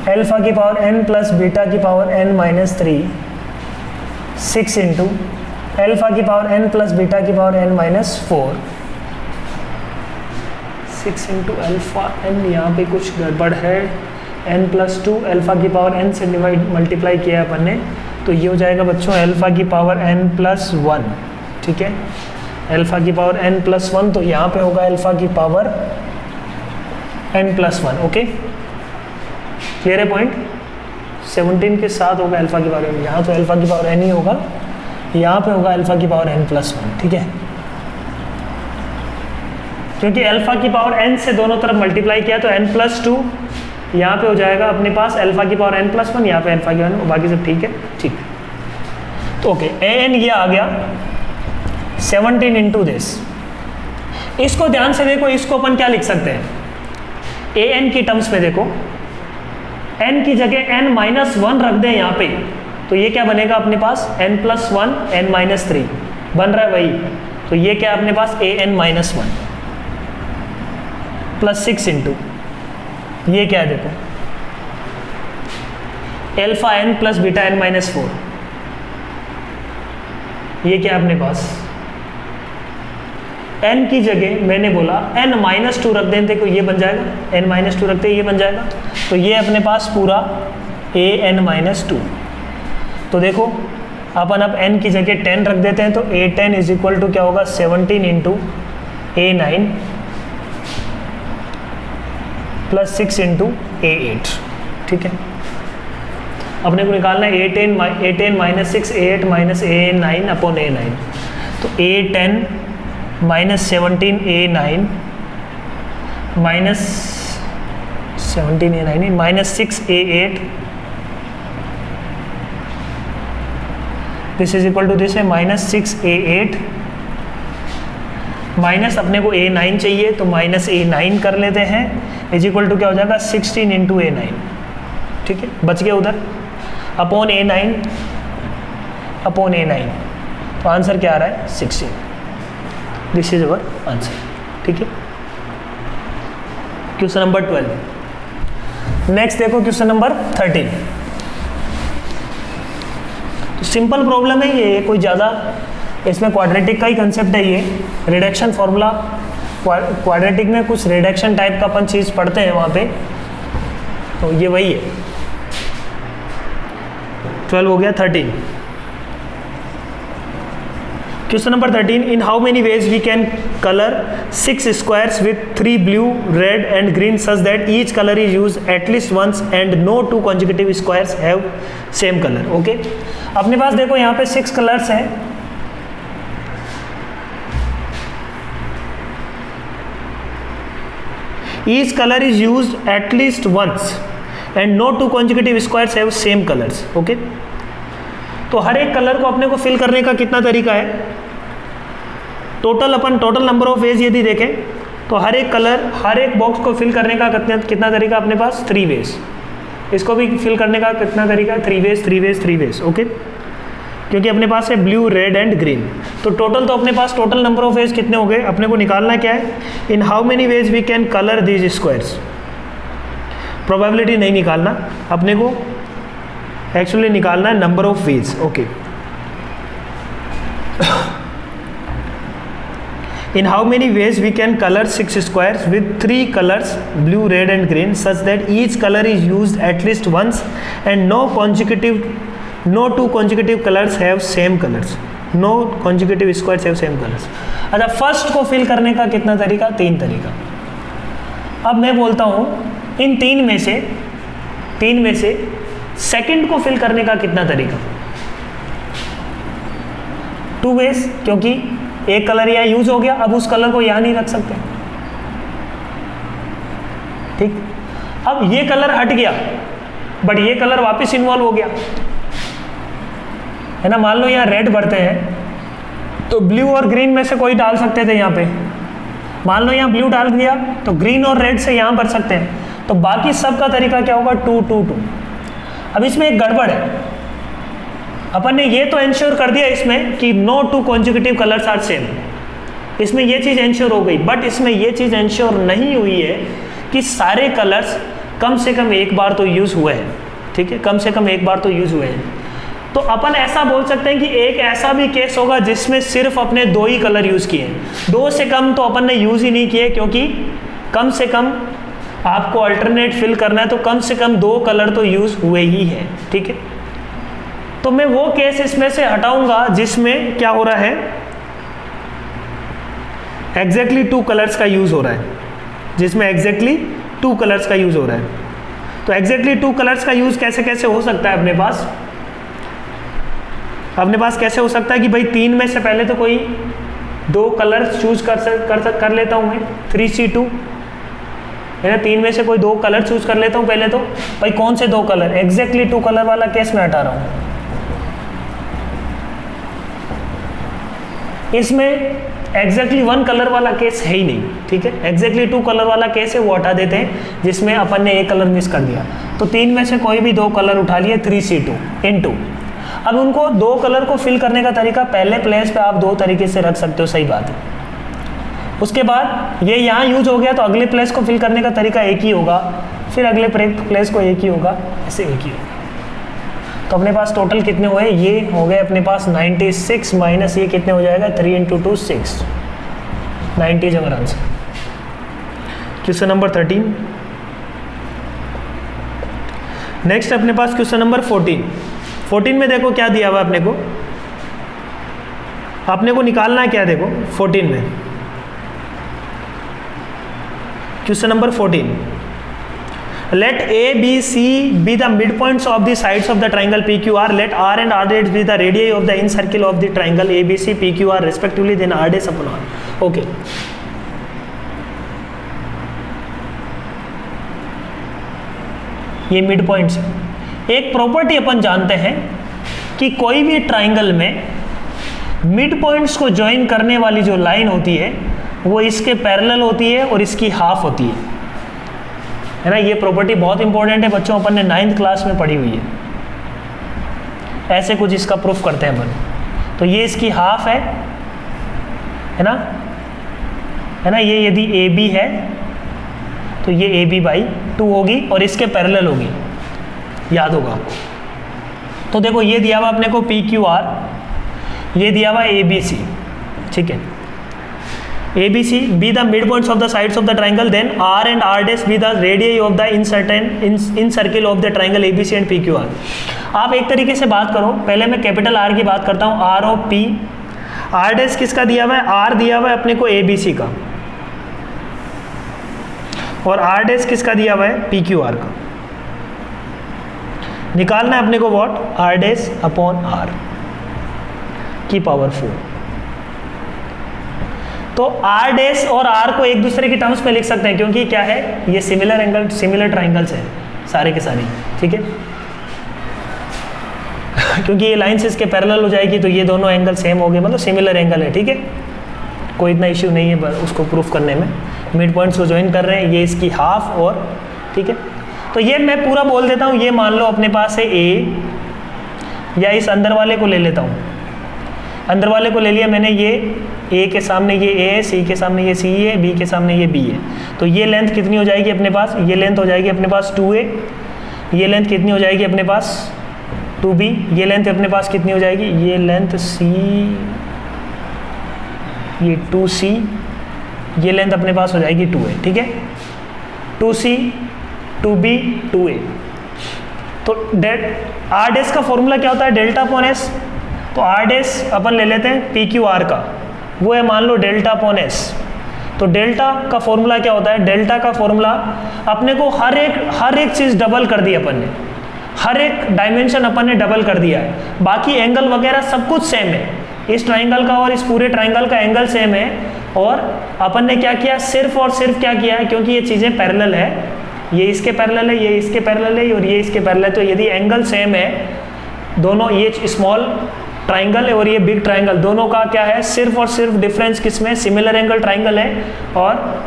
alpha की power n plus beta की power n minus 3, 6 into alpha की पावर n प्लस बीटा की power n minus 4, 6 into alpha n, यहाँ पे कुछ गड़बड़ है, n प्लस 2 अल्फा की पावर n से डिवाइड मल्टीप्लाई किया अपन ने, तो ये हो जाएगा बच्चों अल्फा की पावर n प्लस 1, ठीक है। अल्फा की पावर n+1, तो यहाँ पे होगा अल्फा की पावर n+1। ओके, क्लियर है पॉइंट? 17 के साथ होगा अल्फा की पावर n, यहाँ तो अल्फा की पावर n ही होगा, यहाँ पे होगा अल्फा की पावर n+1। ठीक है, क्योंकि अल्फा की पावर n से दोनों तरफ मल्टीप्लाई किया तो n+2 यहाँ पे हो जाएगा अपने पास अल्फा की पावर n+1, यहाँ पे अल्फा की पावर, बाकी सब ठीक है। ठीक, तो ओके, an ये आ गया 17 इंटू दिस। इसको ध्यान से देखो, इसको अपन क्या लिख सकते हैं an की टर्म्स में। देखो n की जगह n-1 रख दें यहाँ पे, तो ये क्या बनेगा अपने पास n+1 n-3 बन रहा है वही, तो ये क्या अपने पास an-1 प्लस 6 इंटू ये क्या है देखो alpha n plus beta n-4, ये क्या है अपने पास n की जगह मैंने बोला n-2 रख दें, देखो ये बन जाएगा, n-2 रखते ये बन जाएगा, तो ये अपने पास पूरा an-2। तो देखो अपन अब n की जगह 10 रख देते हैं, तो a10 इज इक्वल टू क्या होगा 17 into a9 plus 6 into a8। ठीक है, अपने को निकालना है a10 minus 6 a8 minus a9 upon a9, तो a10 minus 17 a9 minus 17 a9 minus 6 a8, this is equal to this है माइनस 6 a8 माइनस अपने को a9 चाहिए, तो माइनस a9 कर लेते हैं, इज इक्वल टू क्या हो जाएगा 16 इंटू a9। ठीक है, बच गया उधर अपॉन a9 अपॉन a9, तो आंसर क्या आ रहा है 16। This is our answer. ठीक है, क्वेश्चन नंबर 12। नेक्स्ट देखो क्वेश्चन नंबर 13। तो सिंपल प्रॉब्लम है ये, कोई ज़्यादा इसमें क्वाड्रेटिक का ही कंसेप्ट है, ये रिडक्शन फॉर्मूला, क्वाड्रेटिक में कुछ रिडक्शन टाइप का अपन चीज़ पढ़ते हैं वहाँ पे, तो ये वही है। 12 हो गया। 13 question number 13, in how many ways we can colour 6 squares with 3 blue red and green such that each colour is use at least once and no 2 consecutive squares have same colour. Okay, अपने पास देखो यहाँ पे 6 colours हैं, each color is used at least once and no 2 consecutive squares have same colors। Okay, तो हर एक colour को अपने को फिल करने का कितना तरीका है, टोटल नंबर ऑफ वेज यदि देखें तो हर एक कलर, हर एक बॉक्स को फिल करने का कितना तरीका अपने पास 3 वेज, इसको भी फिल करने का कितना तरीका 3 वेज। ओके, क्योंकि अपने पास है ब्लू रेड एंड ग्रीन, तो टोटल नंबर ऑफ वेज कितने हो गए, अपने को निकालना क्या है, in how many ways we can colour these squares. Probability नहीं निकालना, अपने को एक्चुअली निकालना है number of ways. Okay, in how many ways we can colour 6 squares with 3 colours blue red and green such that each colour is used at least once and no 2 consecutive colors have same colors, no consecutive squares have same colors। अच्छा, first को fill करने का कितना तरीका, 3 तरीका। अब मैं बोलता हूँ इन 3 में से सेकंड को फिल करने का कितना तरीका, 2 वेज, क्योंकि एक कलर यहाँ यूज हो गया, अब उस कलर को यहाँ नहीं रख सकते। ठीक, अब ये कलर हट गया बट ये कलर वापस इन्वॉल्व हो गया, है ना। मान लो यहाँ रेड भरते हैं तो ब्लू और ग्रीन में से कोई डाल सकते थे यहाँ पे, मान लो यहाँ ब्लू डाल दिया तो ग्रीन और रेड से यहाँ भर सकते हैं, तो बाकी सब का तरीका क्या होगा 2 2 2। अब इसमें एक गड़बड़ है, अपन ने ये तो इंश्योर कर दिया इसमें कि no 2 consecutive colours are same, इसमें ये चीज़ इंश्योर हो गई, बट इसमें ये चीज़ इंश्योर नहीं हुई है कि सारे कलर्स कम से कम एक बार तो यूज़ हुए हैं। ठीक है, कम से कम एक बार तो यूज़ हुए हैं, तो अपन ऐसा बोल सकते हैं कि एक ऐसा भी केस होगा जिसमें सिर्फ अपने 2 ही कलर यूज़ किए हैं, 2 से कम तो अपन ने यूज़ ही नहीं किए, क्योंकि कम से कम आपको अल्टरनेट फिल करना है तो कम से कम 2 कलर तो यूज़ हुए ही हैं। ठीक है, तो मैं वो केस इसमें से हटाऊंगा जिसमें क्या हो रहा है, एग्जैक्टली 2 कलर्स का यूज़ हो रहा है, जिसमें एग्जैक्टली 2 कलर्स का यूज़ हो रहा है। तो एग्जैक्टली 2 कलर्स का यूज़ कैसे कैसे हो सकता है अपने पास कैसे हो सकता है कि भाई 3 में से पहले तो कोई 2 कलर्स चूज कर लेता हूँ मैं, 3C2 है ना, 3 में से कोई 2 कलर चूज कर लेता हूँ पहले तो। भाई कौन से 2 कलर? एग्जैक्टली 2 कलर वाला केस में हटा रहा हूँ। इसमें एग्जैक्टली 1 कलर वाला केस है ही नहीं, ठीक है। एग्जैक्टली 2 कलर वाला केस है, वो हटा देते हैं, जिसमें अपन ने एक कलर मिस कर दिया। तो 3 में से कोई भी 2 कलर उठा लिए 3C2 इनटू। अब उनको 2 कलर को फिल करने का तरीका, पहले प्लेस पे आप 2 तरीके से रख सकते हो, सही बात है। उसके बाद ये यहाँ यूज हो गया तो अगले प्लेस को फिल करने का तरीका एक ही होगा, फिर अगले प्लेस को एक ही होगा, ऐसे एक ही होगा। तो अपने पास टोटल कितने हुए? ये हो गए अपने पास 96 माइनस ये कितने हो जाएगा? 3 × 2 6, 90 is our answer. Question number 13। Next अपने पास क्वेश्चन नंबर 14। 14 में देखो क्या दिया हुआ अपने को निकालना है क्या? देखो 14 में question number 14, let A, B, C be the midpoints of the sides of the triangle PQR, let R and R dash be the radii of the inner circle of the triangle ABC PQR respectively, then R dash upon R. Okay, ये mid points है। एक property अपन जानते हैं कि कोई भी triangle में mid points को ज्वाइन करने वाली जो लाइन होती है वो इसके पैरेलल होती है और इसकी हाफ होती है ना। ये प्रॉपर्टी बहुत इंपॉर्टेंट है बच्चों, अपन ने 9th क्लास में पढ़ी हुई है। ऐसे कुछ इसका प्रूफ करते हैं अपन। तो ये इसकी हाफ है ना, ये यदि AB है तो ये AB/2 होगी और इसके पैरेलल होगी, याद होगा आपको। तो देखो ये दिया हुआ अपने को PQR, ये दिया हुआ ABC, ठीक है। ABC be the midpoints of the sides of the triangle, then R and R dash be the radii of the in circle of the triangle ABC and PQR. आप एक तरीके से बात करो, पहले मैं कैपिटल R की बात करता हूँ, R of P, R dash किसका दिया हुआ है? R दिया हुआ है अपने को ABC का, और R dash किसका दिया हुआ है? PQR का। निकालना है अपने को what? R dash upon R की पावर 4। तो R डैश और R को एक दूसरे के टर्म्स में लिख सकते हैं, क्योंकि क्या है, ये सिमिलर ट्राइंगल्स हैं सारे के सारे, ठीक है। क्योंकि ये लाइंस इसके पैरेलल हो जाएगी तो ये दोनों एंगल सेम हो गए, मतलब सिमिलर एंगल है, ठीक है। कोई इतना इश्यू नहीं है उसको प्रूफ करने में। मिड पॉइंट्स को ज्वाइन कर रहे हैं, ये इसकी हाफ और, ठीक है। तो ये मैं पूरा बोल देता हूँ, ये मान लो अपने पास है A, या इस अंदर वाले को ले लेता हूँ, अंदर वाले को ले लिया मैंने, ये A के सामने ये A है, C के सामने ये C है, B के सामने ये B है। तो ये लेंथ कितनी हो जाएगी अपने पास? ये लेंथ हो जाएगी अपने पास 2A। ये लेंथ कितनी हो जाएगी अपने पास? 2B। ये लेंथ अपने पास कितनी हो जाएगी? ये लेंथ C, ये 2C, ये लेंथ अपने पास हो जाएगी 2A, ठीक है। 2C, 2B, 2A। तो R डैश का फॉर्मूला क्या होता है? Delta upon S। तो R डैश अपन ले लेते हैं PQR का, वो है मान लो डेल्टा अपॉन S। तो डेल्टा का फॉर्मूला क्या होता है? डेल्टा का फॉर्मूला अपने को हर एक चीज़ डबल कर दी अपन ने, हर एक डायमेंशन अपन ने डबल कर दिया है। बाकी एंगल वगैरह सब कुछ सेम है, इस ट्राइंगल का और इस पूरे ट्राइंगल का एंगल सेम है। और अपन ने क्या किया? सिर्फ और सिर्फ क्या किया है, क्योंकि ये चीज़ें पैरेलल है, ये इसके पैरेलल है, ये इसके पैरेलल है और ये इसके पैरेलल है। तो यदि एंगल सेम है दोनों, ये स्मॉल ट्राइंगल है और ये बिग ट्राइंगल, दोनों का क्या है? सिर्फ और सिर्फ डिफरेंस किसमें? सिमिलर एंगल ट्राइंगल है और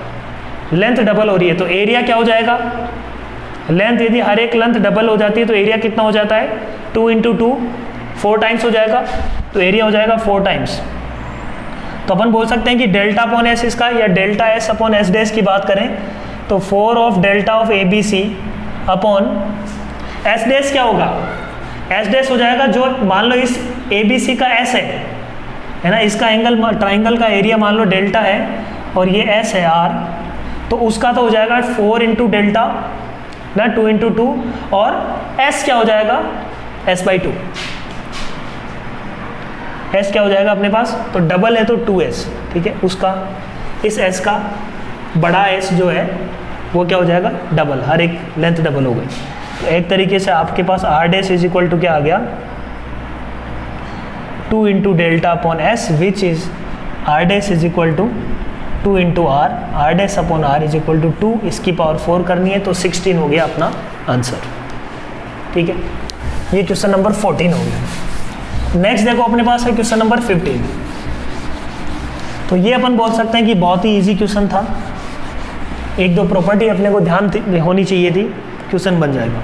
लेंथ डबल हो रही है। तो एरिया क्या हो जाएगा? लेंथ यदि हर एक लेंथ डबल हो जाती है तो एरिया कितना हो जाता है? 2 × 2 4 टाइम्स हो जाएगा, तो एरिया हो जाएगा 4 टाइम्स। तो अपन बोल सकते हैं कि डेल्टा अपॉन एस इसका, या delta S upon S dash की बात करें तो 4 of delta of ABC upon S dash क्या होगा? एस डैश हो जाएगा जो मान लो इस ABC का S है ना, इसका एंगल ट्राइंगल का एरिया मान लो डेल्टा है और ये S है R, तो उसका तो हो जाएगा 4 × डेल्टा ना, 2 × 2, और S क्या हो जाएगा? S/2। S क्या हो जाएगा अपने पास? तो डबल है तो 2S, ठीक है, उसका इस एस का बड़ा एस जो है वो क्या हो जाएगा, डबल, हर एक लेंथ डबल हो गई। तो एक तरीके से आपके पास R dash is equal to क्या आ गया, 2 into delta upon S, which is R dash is equal to 2 into R dash upon R is equal to 2, इसकी पावर 4 करनी है तो 16 हो गया अपना आंसर। ठीक है, ये क्वेश्चन नंबर 14 हो गया। नेक्स्ट देखो अपने पास है क्वेश्चन नंबर 15। तो ये अपन बोल सकते हैं कि बहुत ही इजी क्वेश्चन था, एक दो प्रॉपर्टी अपने को ध्यान होनी चाहिए थी, क्वेश्चन बन जाएगा।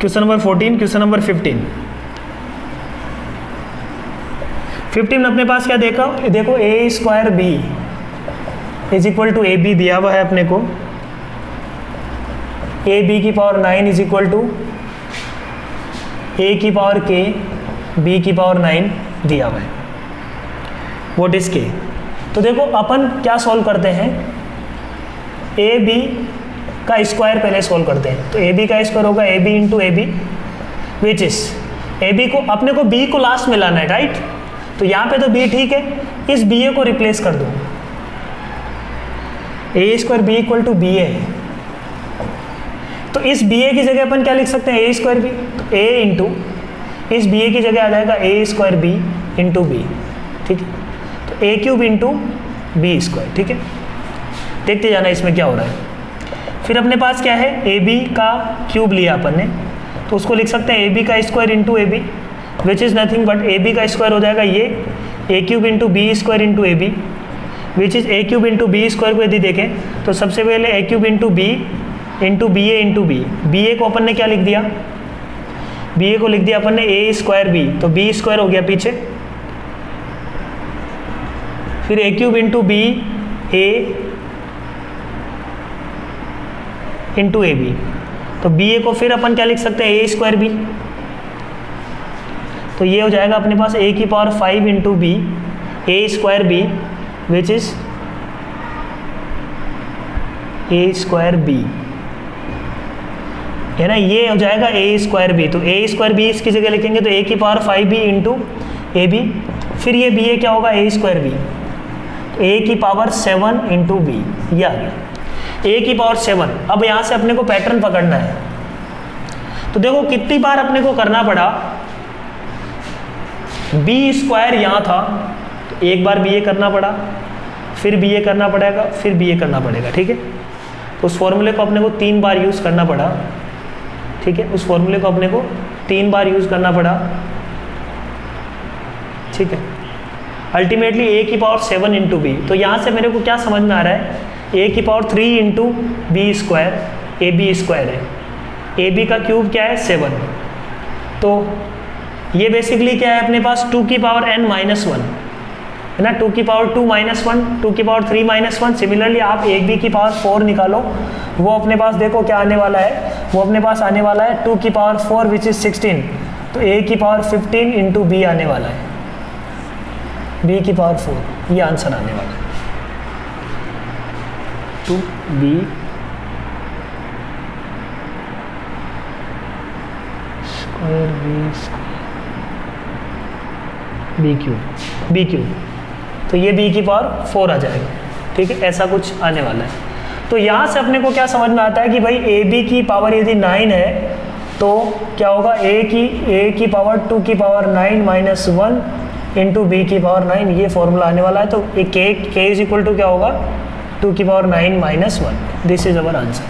क्वेश्चन नंबर 14, क्वेश्चन नंबर 15 में अपने पास क्या देखो A square B is equal to A B दिया हुआ है अपने को, ए बी की power 9 is equal to A की पावर के बी की पावर 9 दिया हुआ है। व्हाट इज के? तो देखो अपन क्या सॉल्व करते हैं, ए बी का स्क्वायर पहले सॉल्व करते हैं। तो ए बी का स्क्वायर होगा A B into A B, which is A B को अपने को बी को लास्ट में लाना है, राइट? तो यहाँ पे तो बी ठीक है, इस बी ए को रिप्लेस कर दो, A square B equal to B A. तो इस बी ए की जगह अपन क्या लिख सकते हैं, ए स्क्वायर बी, तो ए इंटू इस बी ए की जगह आ जाएगा ए स्क्वायर बी इंटू बी। ठीक है, तो ए क्यूब इंटू बी स्क्वायर। ठीक है, देखते जाना इसमें क्या हो रहा है। फिर अपने पास क्या है, ए बी का क्यूब लिया अपन ने, तो उसको लिख सकते हैं ए बी का square into A B, which is nothing but A B का स्क्वायर हो जाएगा ये A cube into B square into A B, which is A cube into B square को यदि देखें तो सबसे पहले A cube into B A into B, B A को अपन ने क्या लिख दिया, बी ए को लिख दिया अपन ने ए स्क्वायर बी, तो बी स्क्वायर हो गया पीछे। फिर A cube into B A into A B, तो बी ए को फिर अपन क्या लिख सकते हैं, ए स्क्वायर बी, तो ये हो जाएगा अपने पास ए की power 5 into B A square B, which is A square B, है ना, ये हो जाएगा ए स्क्वायर बी। तो ए स्क्वायर बी इसकी जगह लिखेंगे तो ए की power 5 B into A B, फिर ये बी ए क्या होगा, ए स्क्वायर बी, तो ए की पावर 7 इंटू बी, ये आ गया ए की पावर 7। अब यहाँ से अपने को पैटर्न पकड़ना है, तो देखो कितनी बार अपने को करना पड़ा, बी स्क्वायर यहाँ था तो एक बार बी ए करना पड़ा, फिर बी ए करना पड़ेगा, फिर बी ए करना पड़ेगा। ठीक है, तो उस फॉर्मूले को अपने को 3 बार यूज़ करना पड़ा। ठीक है, उस फॉर्मूले को अपने को 3 बार यूज़ करना पड़ा। ठीक है, अल्टीमेटली ए की पावर 7 इंटू बी, तो यहाँ से मेरे को क्या समझ में आ रहा है, ए की power 3 into B square, A B square है, ए बी का क्यूब क्या है 7, तो ये बेसिकली क्या है अपने पास 2 की पावर n माइनस 1 है ना, 2 की पावर 2 माइनस 1, 2 की पावर 3 माइनस 1। सिमिलरली आप ए बी की पावर 4 निकालो, वो अपने पास देखो क्या आने वाला है, वो अपने पास आने वाला है 2 की पावर 4 विच इज 16, तो ए की पावर 15 इंटू बी आने वाला है, बी की पावर 4, ये आंसर आने वाला है 2b स्क्वायर बी क्यूब, तो ये b की पावर 4 आ जाएगा। ठीक है, ऐसा कुछ आने वाला है। तो यहाँ से अपने को क्या समझ में आता है कि भाई ए बी की पावर यदि 9 है तो क्या होगा, ए की पावर 2 की पावर 9 माइनस 1 इंटू बी की पावर 9, ये फॉर्मूला आने वाला है। तो के इज इक्वल टू क्या होगा, 2 की power 9 minus 1। This is our answer.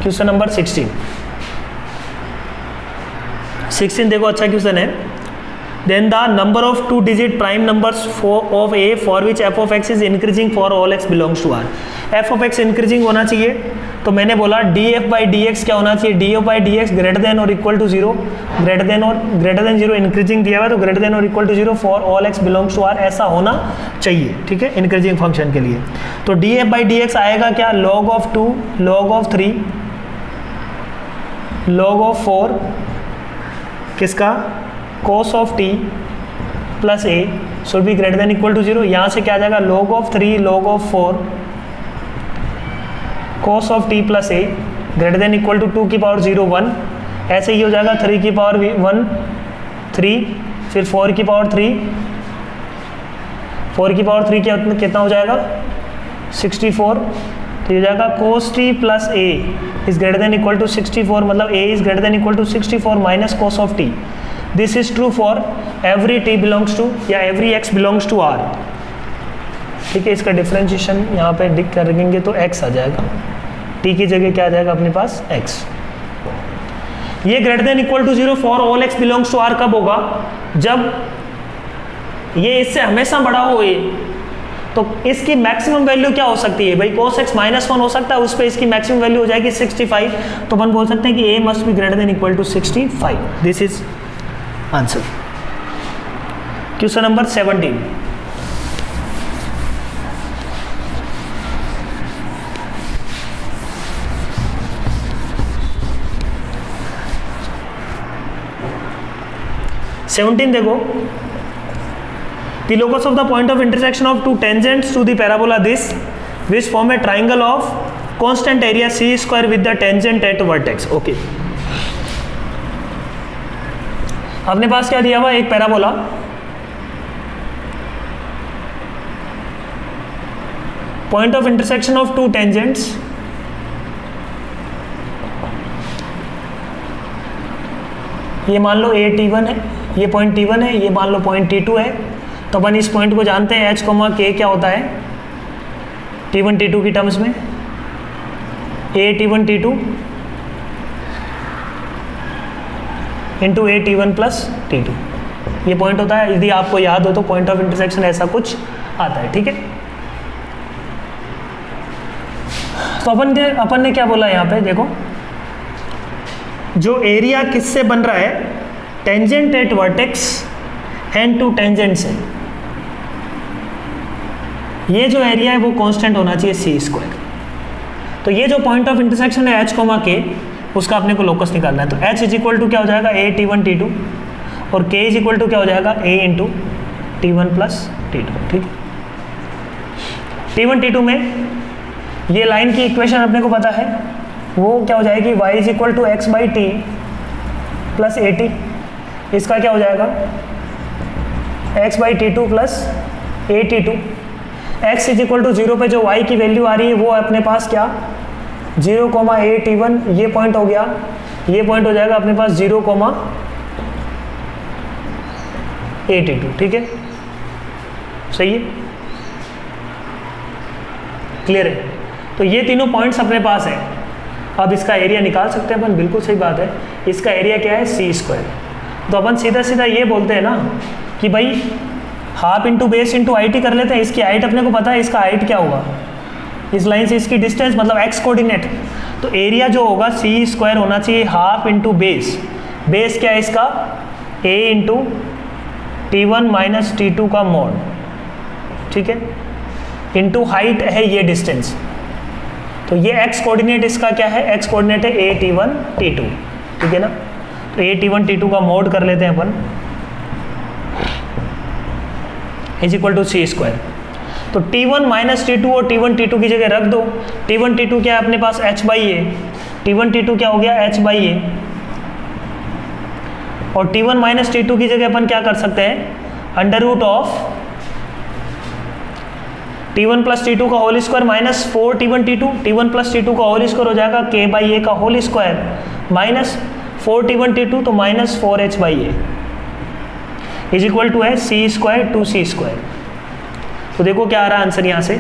Question number 16 देखो, अच्छा क्वेश्चन है। Then the number of 2-digit prime numbers of a for which f of x is increasing for all x belongs to R. f of x increasing होना चाहिए, तो मैंने बोला df by dx क्या होना चाहिए, df by dx greater than or equal to 0, greater than 0 increasing दिया हुआ है तो greater than or equal to 0 for all x belongs to R, ऐसा होना चाहिए। ठीक है, increasing फंक्शन के लिए। तो df by dx आएगा क्या, log of 2, log of 3, log of 4, किसका, cos of t plus a should be greater than equal to 0। यहाँ से क्या आ जाएगा, log of 3, log of 4, cos of t plus a greater than equal to 2 की power 0 1, ऐसे ही हो जाएगा 3 की पावर 1 3, फिर 4 की पावर 3, 4 की पावर 3 कितना हो जाएगा 64, तो ये जाएगा cos t plus a is greater than equal to 64, मतलब a is greater than equal to 64 minus cos of t। This is true for every t belongs to या every x belongs to r। ठीक है, इसका differentiation यहाँ पे Dick करेंगे तो x आ जाएगा, t की जगह क्या आ जाएगा अपने पास x। ये greater than equal to 0 for all x belongs to r कब होगा, जब ये इससे हमेशा बड़ा हो ये, तो इसकी मैक्सिमम वैल्यू क्या हो सकती है भाई, cos x -1 हो सकता है, उस पर इसकी मैक्सिमम वैल्यू हो जाएगी 65, तो अपन बोल सकते हैं कि a must be greater than equal to 65। This is answer. Question number 17। देखो, the locus of the point of intersection of two tangents to the parabola this which form a triangle of constant area c square with the tangent at vertex। Okay, अपने पास क्या दिया हुआ, एक parabola, point of intersection of to tangents, ये मान लो a t1 है, ये पॉइंट t1 है, ये मान लो पॉइंट t2 है, तो अपन इस पॉइंट को जानते हैं h, k क्या होता है t1 t2 की टर्म्स में, a t1 t2 into a t1 plus t2, ये पॉइंट होता है। यदि आपको याद हो तो पॉइंट ऑफ इंटरसेक्शन ऐसा कुछ आता है। ठीक है, तो अपन ने क्या बोला यहाँ पे, देखो जो एरिया किससे बन रहा है, tangent at vertex and two tangent से, ये जो एरिया है वो कांस्टेंट होना चाहिए सी स्क्वायर। तो ये जो पॉइंट ऑफ इंटरसेक्शन है h, k, उसका अपने को लोकस निकालना है। तो h इज इक्वल टू क्या हो जाएगा a t1 t2 और k इज इक्वल टू क्या हो जाएगा a into t1 plus t2। ठीक, t1 t2 में ये लाइन की इक्वेशन अपने को पता है, वो क्या हो जाएगी y is equal to X by T plus A T, इसका क्या हो जाएगा x by T two plus A T two. X is equal to 0 पे जो y की वैल्यू आ रही है वो अपने पास क्या 0, a t1, ये पॉइंट हो गया, ये पॉइंट हो जाएगा अपने पास 0, a t2। ठीक है, सही है, क्लियर है। तो ये तीनों पॉइंट्स अपने पास है। अब इसका एरिया निकाल सकते हैं अपन, बिल्कुल सही बात है। इसका एरिया क्या है सी स्क्वायर। तो अपन सीधा सीधा ये बोलते हैं ना कि भाई half into base into I T कर लेते हैं। इसकी हाइट अपने को पता है, इसका हाइट क्या होगा, इस लाइन से इसकी डिस्टेंस मतलब एक्स कोऑर्डिनेट। तो एरिया जो होगा सी स्क्वायर होना चाहिए हाफ इंटू बेस। बेस क्या है इसका a into t1 minus t2 का मॉड, ठीक है, इंटू हाइट है ये डिस्टेंस। तो ये x कोऑर्डिनेट इसका क्या है, x कोऑर्डिनेट है a t1 t2, ठीक है ना। तो a t1 t2 का मॉड कर लेते हैं अपन, is equal to C square. तो t1 माइनस t2 और t1 t2 की जगह रख दो। t1 t2 क्या है अपने पास h by A, t1 t2 क्या हो गया h बाई ए, और t1 माइनस t2 की जगह अपन क्या कर सकते हैं, under root of t1 plus t2 का whole square minus 4 t1 t2, t1 plus t2 का होल स्क्वायर हो जाएगा k बाई ए का whole square minus 4 t1 t2 तो minus 4h by A is equal to है C square to C square. तो देखो क्या आ रहा है आंसर यहाँ से,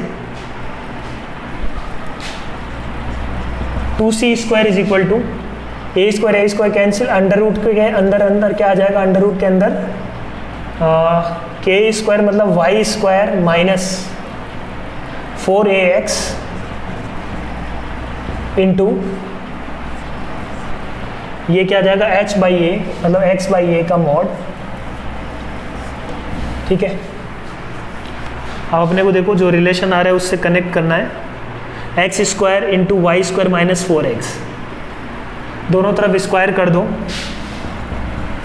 2c square is equal to A square cancel, under root के अंदर अंदर क्या आ जाएगा, अंडर रूट के अंदर के स्क्वायर मतलब Y square minus 4ax into ये क्या आ जाएगा h बाई ए मतलब x बाई ए का मॉड, ठीक है। अब अपने को देखो जो रिलेशन आ रहा है उससे कनेक्ट करना है, X square into Y square minus 4x, दोनों तरफ स्क्वायर कर दो,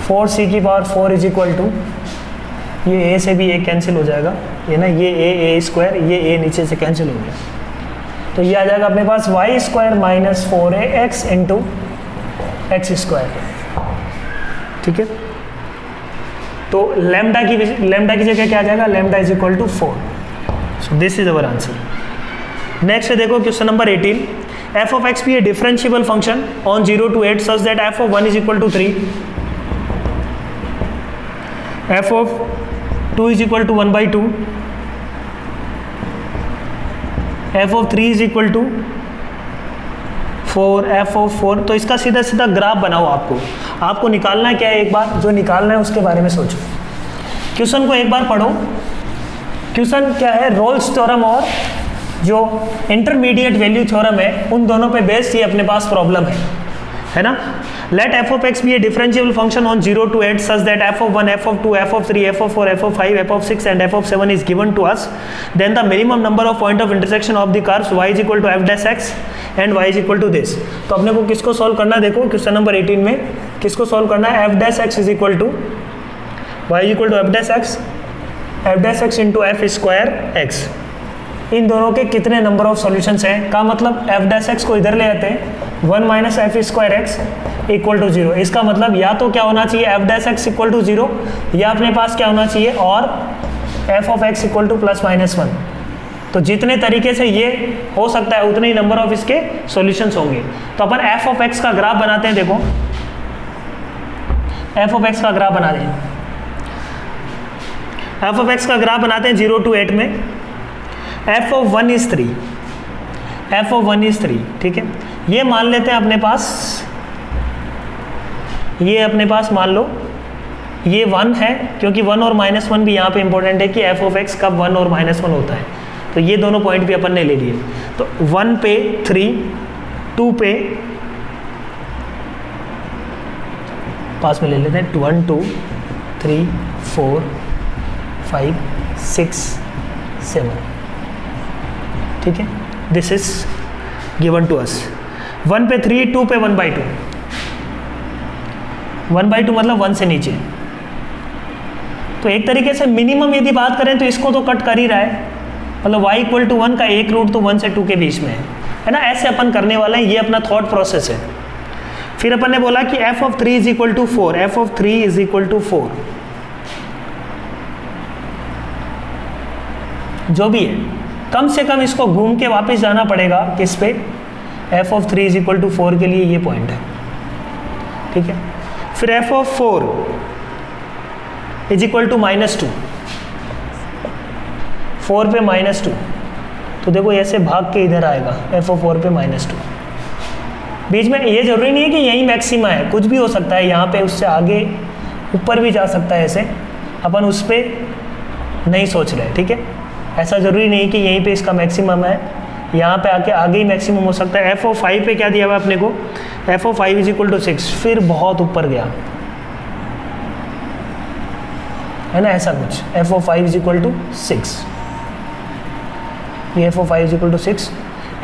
4c की पावर 4 इज इक्वल टू ये a से भी a कैंसिल हो जाएगा, ये ना ये a स्क्वायर, ये a नीचे से कैंसिल हो गया, तो ये आ जाएगा अपने पास Y square minus 4ax into X square, ठीक है। तो लैम्डा की जगह क्या आ जाएगा, lambda is equal to 4. So this is our answer. Next है देखो question number 18. F of X भी a differentiable function on 0 to 8 such that F of 1 is equal to 3, F of 2 is equal to 1/2, F of 3 is equal to 4, F of 4. तो इसका सीधा सीधा graph बनाओ. आपको निकालना क्या है, एक बार जो निकालना है उसके बारे में सोचो. क्वेश्चन को एक बार पढ़ो. क्वेश्चन क्या है, रोल्स थ्योरम और जो इंटरमीडिएट वैल्यू थ्योरम है उन दोनों पे बेस्ड ये अपने पास प्रॉब्लम है ना. Let F of X be a differentiable function on 0 to 8 such that F of 1, F of 2, F of 3, F of 4, F of 5, F of 6 and F of 7 is given to us. Then the minimum number of point of intersection of the curves y is equal to F dash X and y is equal to this. तो अपने को किसको solve करना है, देखो question number 18 में किसको solve करना है, F dash X is equal to y is equal to F dash X into F square X. इन दोनों के कितने नंबर ऑफ सॉल्यूशंस हैं का मतलब एफ डैश एक्स को इधर ले आते हैं, 1 minus F square X equal to 0. इसका मतलब या तो क्या होना चाहिए, F dash X equal to 0, या अपने पास क्या होना चाहिए, और F of X equal to plus minus 1. तो जितने तरीके से ये हो सकता है उतने ही नंबर ऑफ इसके सॉल्यूशंस होंगे. तो अपन एफ ऑफ एक्स का ग्राफ बनाते हैं. देखो एफ ऑफ एक्स का ग्राफ बना दें. एफ ऑफ एक्स का ग्राफ बनाते हैं 0 to 8 में. F of 1 is 3, F of 1 is 3. ठीक है, ये मान लेते हैं अपने पास, ये अपने पास मान लो ये 1 है, क्योंकि 1 और -1 भी यहाँ पे इंपॉर्टेंट है कि एफ ऑफ एक्स कब 1 और -1 होता है. तो ये दोनों पॉइंट भी अपन ने ले लिए. तो 1 पे 3, 2 पे पास में ले लेते हैं 1, 2, 3, 4, 5, 6, 7. ठीक है, this is given to us. 1 पे 3, 2 पे 1/2. 1/2 मतलब 1 से नीचे. तो एक तरीके से मिनिमम यदि बात करें तो इसको तो कट कर ही रहा है, मतलब y इक्वल टू 1 का एक रूट तो 1 से 2 के बीच में है ना. ऐसे अपन करने वाले हैं, ये अपना थॉट प्रोसेस है. फिर अपन ने बोला कि f of 3 is equal to 4, f of 3 is equal to 4. जो भी है, कम से कम इसको घूम के वापस जाना पड़ेगा किस पे, f of 3 is equal to 4 के लिए ये पॉइंट है. ठीक है, फिर f of 4 is equal to -2, 4 पे -2. तो देखो ऐसे भाग के इधर आएगा f ऑफ 4 पे -2. बीच में ये जरूरी नहीं है कि यही मैक्सिमा है, कुछ भी हो सकता है यहाँ पे, उससे आगे ऊपर भी जा सकता है. ऐसे अपन उस पर नहीं सोच रहे. ठीक है, ऐसा ज़रूरी नहीं कि यहीं पे इसका मैक्सिमम है, यहाँ पे आके आगे ही मैक्सिमम हो सकता है. एफ ऑफ 5 पे क्या दिया हुआ है अपने को, F of 5 is equal to 6. फिर बहुत ऊपर गया है ना, ऐसा कुछ. F of 5 is equal to 6, ये F of 5 is equal to 6.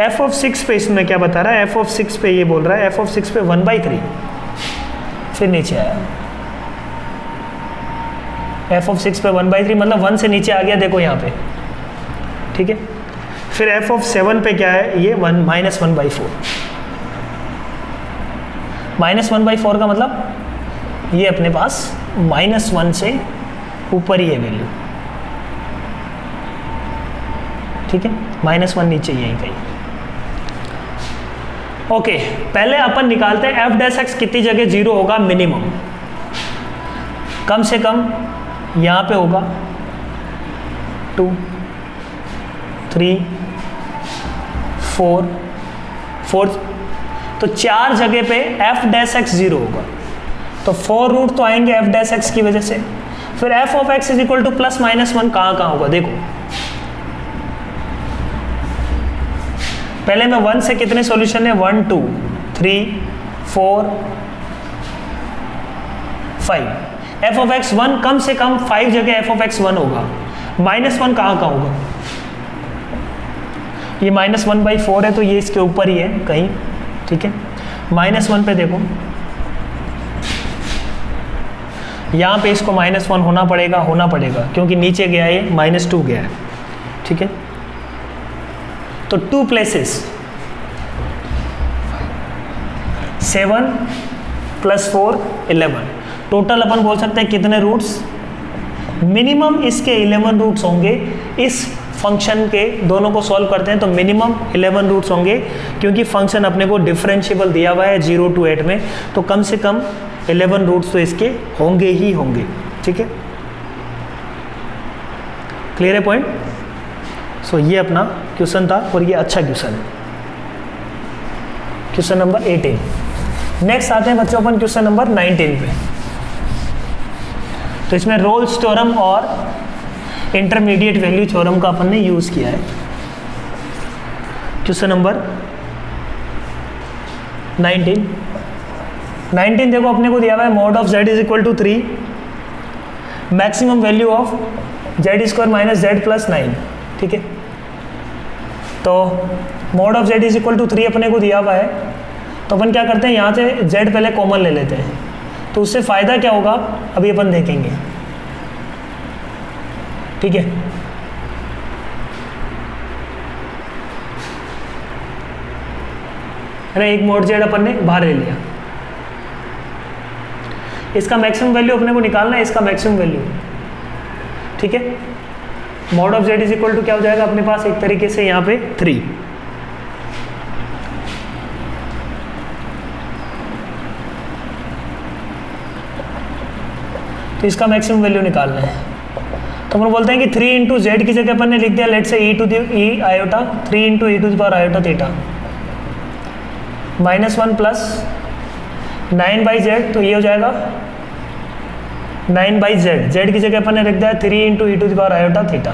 F of 6 पे इसमें क्या बता रहा है, एफ ऑफ 6 पे ये बोल रहा है, एफ ऑफ 6 पे 1/3. फिर नीचे आया, एफ ऑफ 6 पे 1/3 मतलब 1 से नीचे आ गया. देखो यहाँ पे. ठीक है, फिर एफ ऑफ 7 पे क्या है, ये -1/4. -1/4 का मतलब ये अपने पास -1 से ऊपर ही है वैल्यू. ठीक है, -1 नीचे यहीं कहीं. ओके, पहले अपन निकालते हैं एफ डैश एक्स कितनी जगह 0 होगा मिनिमम. कम से कम यहाँ पे होगा 2, 3, 4. तो 4 जगह पे एफ डैश एक्स 0 होगा. तो 4 रूट तो आएंगे एफ डैश एक्स की वजह से. फिर F of x is equal to +-1 कहाँ होगा, देखो पहले में 1 से कितने सॉल्यूशन है, 1, 2, 3, 4, 5. एफ ऑफ एक्स 1 कम से कम 5 जगह एफ ऑफ एक्स 1 होगा. -1 कहाँ होगा, ये -1/4 है तो ये इसके ऊपर ही है कहीं. ठीक है, -1 पे देखो यहाँ पे इसको -1 होना पड़ेगा क्योंकि नीचे गया ये -2 गया है. ठीक है, तो 2 प्लेसेस 7 + 4 11. टोटल अपन बोल सकते हैं कितने रूट्स, मिनिमम इसके 11 रूट्स होंगे। इस फंक्शन के दोनों को सॉल्व करते हैं तो मिनिमम 11 रूट्स होंगे, क्योंकि फंक्शन अपने को डिफरेंशिएबल दिया हुआ है 0 to 8 में, तो कम से कम 11 रूट्स तो इसके होंगे ही होंगे। ठीक है, क्लियर है पॉइंट? सो ये अपना क्वेश्चन था और ये अच्छा क्वेश्चन है, क्वेश्चन नंबर 18। नेक्स्ट आते हैं बच्चों अपन क्वेश्चन नंबर 19 पे। तो इसमें रोल्स थ्योरम और इंटरमीडिएट वैल्यू थ्योरम का अपन ने यूज किया है। क्वेश्चन नंबर 19 देखो अपने को दिया हुआ है mod of z is equal to 3, maximum value of z square minus z plus 9। ठीक है, तो mod of z is equal to 3 अपने को दिया हुआ है, तो अपन क्या करते हैं यहाँ से z पहले कॉमन ले लेते हैं, तो उससे फ़ायदा क्या होगा अभी अपन देखेंगे। ठीक है, अरे एक मॉड z अपन ने बाहर ले लिया, इसका मैक्सिमम वैल्यू अपने को निकालना है, इसका मैक्सिमम वैल्यू। ठीक है, mod of z is equal to क्या हो जाएगा अपने पास एक तरीके से यहाँ पे 3। तो इसका मैक्सिमम वैल्यू निकालना है, तो अपन बोलते हैं कि 3 इंटू जेड की जगह अपन ने लिख दिया लेट से e to E iota 3 into E to the power iota theta -1 plus 9/z, तो ये हो जाएगा 9/z। जेड की जगह अपन ने लिख दिया 3 into E to the power iota theta.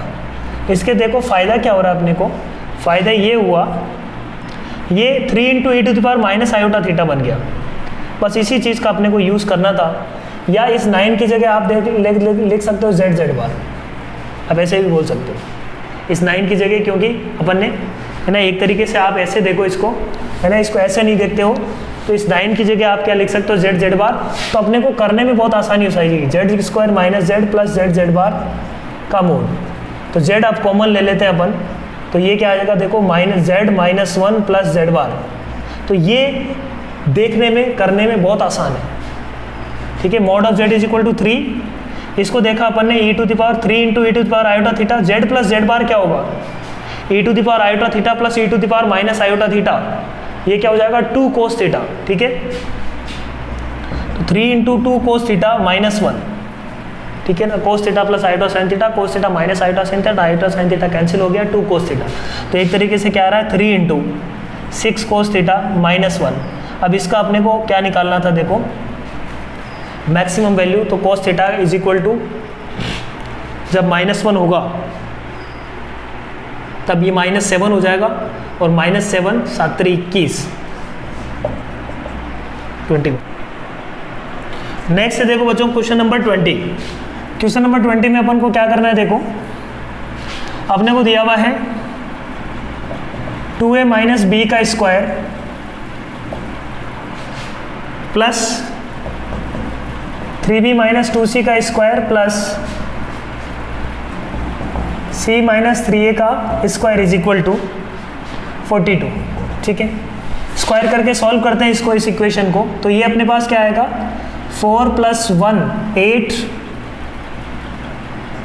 इसके देखो फ़ायदा क्या हो रहा है अपने को, फ़ायदा ये हुआ, ये 3 into E to the power minus iota theta बन गया। बस इसी चीज़ का अपने को यूज़ करना था, या इस 9 की जगह आप लिख सकते हो z बार, अब ऐसे भी बोल सकते हो इस 9 की जगह, क्योंकि अपन ने है ना एक तरीके से आप ऐसे देखो इसको, है ना इसको ऐसे नहीं देखते हो, तो इस 9 की जगह आप क्या लिख सकते हो z बार, तो अपने को करने में बहुत आसानी हो जाएगी। z square minus z plus z बार का मोड, तो z आप कॉमन ले लेते हैं अपन, तो ये क्या आ जाएगा देखो -z-1 प्लस z बार, तो ये देखने में करने में बहुत आसान है। ठीक है, mod of z is equal to 3, इसको देखा अपन ने e to the power 3 into E to the power iota theta, z plus z bar क्या होगा e to the power iota theta plus e to the power minus iota theta, ये क्या हो जाएगा 2 कोस थीटा। ठीक है, तो 3 into 2 cos theta -1, ठीक है ना, कोस theta plus iota sine theta, cos theta minus iota sine theta, iota sine theta cancel हो गया, 2 कोस थीटा, तो एक तरीके से क्या आ रहा है 3 इंटू 6 कोस थीटा -1। अब इसका अपने को क्या निकालना था देखो मैक्सिमम वैल्यू, तो cos theta is equal to जब -1 होगा तब ये -7 हो जाएगा, और -7 7 21 21। नेक्स्ट है देखो बच्चों क्वेश्चन नंबर 20। क्वेश्चन नंबर 20 में अपन को क्या करना है देखो, अपने को दिया हुआ है 2a माइनस बी का square plus 3b minus 2c का square plus c minus 3a का स्क्वायर इज इक्वल टू 42। ठीक है, स्क्वायर करके सॉल्व करते हैं इसको, इस इक्वेशन को, तो ये अपने पास क्या आएगा 4 + 1 8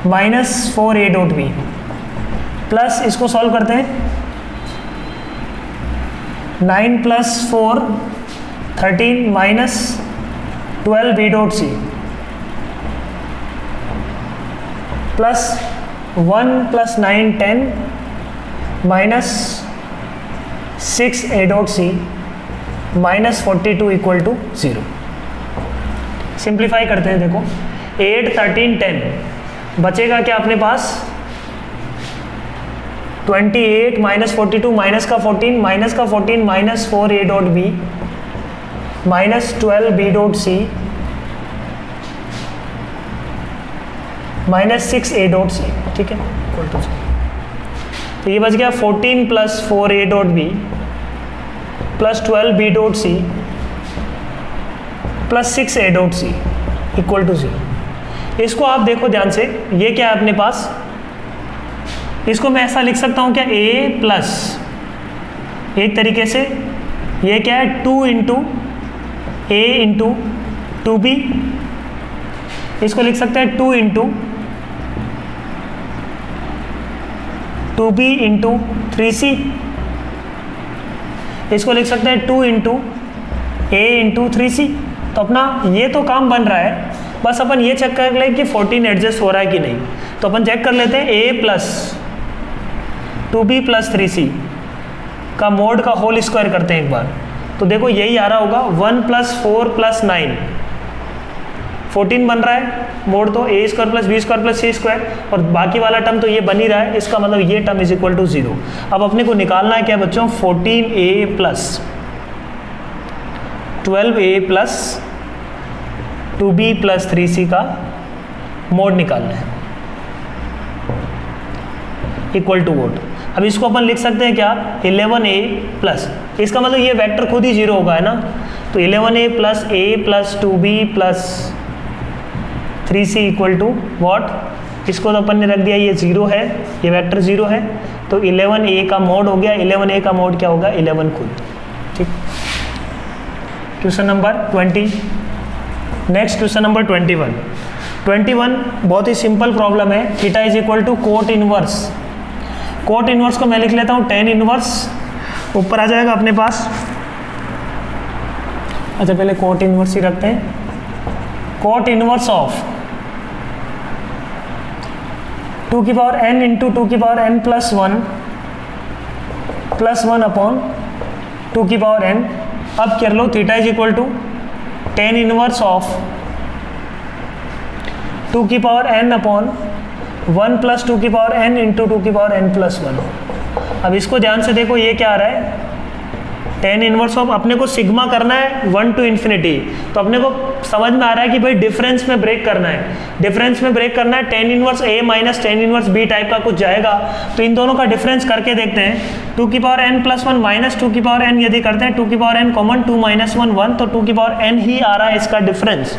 minus 4a dot b plus इसको सॉल्व करते हैं 9 + 4 13 minus 12 b dot c plus 1 + 9 10 minus 6 a dot c minus 42 equal to 0। Simplify करते हैं देखो 8 13 10 बचेगा क्या अपने पास 28 माइनस 42 माइनस का 14 minus 4 a dot b minus 12 b dot c minus 6 a dot c। ठीक है, इक्वल टू 0। तो ये बच गया 14 + 4 a dot b plus 12 b dot c plus 6 a dot c equal to 0। इसको आप देखो ध्यान से, ये क्या है अपने पास, इसको मैं ऐसा लिख सकता हूँ क्या a प्लस एक तरीके से ये क्या है 2 इंटू a इंटू 2b, इसको लिख सकते हैं 2 इंटू 2b इंटू 3c, इसको लिख सकते हैं 2 इंटू a इंटू 3c। तो अपना ये तो काम बन रहा है, बस अपन ये चेक कर लें कि 14 एडजस्ट हो रहा है कि नहीं। तो अपन चेक कर लेते हैं a plus 2b plus 3c का मोड का होल स्क्वायर करते हैं एक बार। तो देखो यही आ रहा होगा 1 प्लस 4 प्लस 9, 14 बन रहा है मोड, तो A square plus B square plus C square, और बाकी वाला टर्म तो ये बन ही रहा है, इसका मतलब ये टर्म इज इक्वल टू 0। अब अपने को निकालना है क्या बच्चों, 14a plus 12a plus 2b plus 3c का मोड निकालना है इक्वल टू वोट। अब इसको अपन लिख सकते हैं क्या, 11a प्लस, इसका मतलब ये वेक्टर खुद ही 0 होगा, है ना। तो 11a plus a plus 2b plus 3c equal to what, इसको तो अपन ने रख दिया ये 0 है, ये वेक्टर 0 है, तो 11a का मोड हो गया, 11a का मोड क्या होगा, 11 खुद। ठीक, question number 20। Next question number 21 बहुत ही सिंपल प्रॉब्लम है। Theta is equal to cot inverse, cot inverse को मैं लिख लेता हूँ tan इनवर्स, ऊपर आ जाएगा अपने पास। अच्छा पहले कोट इनवर्स ही रखते हैं, कोट इनवर्स ऑफ 2 की पावर n इंटू 2 की पावर n प्लस 1 अपॉन 2 की पावर n। अब कर लो theta is equal to tan inverse of 2 की पावर n अपॉन 1 प्लस 2 की पावर n इंटू 2 की पावर n प्लस 1। अब इसको ध्यान से देखो, ये क्या आ रहा है, tan इनवर्स ऑफ, अपने को सिग्मा करना है 1 टू इन्फिनिटी। तो अपने को समझ में आ रहा है कि भाई डिफरेंस में ब्रेक करना है, डिफरेंस में ब्रेक करना है, tan inverse a minus tan inverse b type का कुछ जाएगा। तो इन दोनों का डिफरेंस करके देखते हैं, 2 की पावर n प्लस 1 माइनस 2 की पावर n, यदि करते हैं 2 की पावर n कॉमन, 2 माइनस 1 1, तो 2 की पावर n ही आ रहा है इसका डिफरेंस।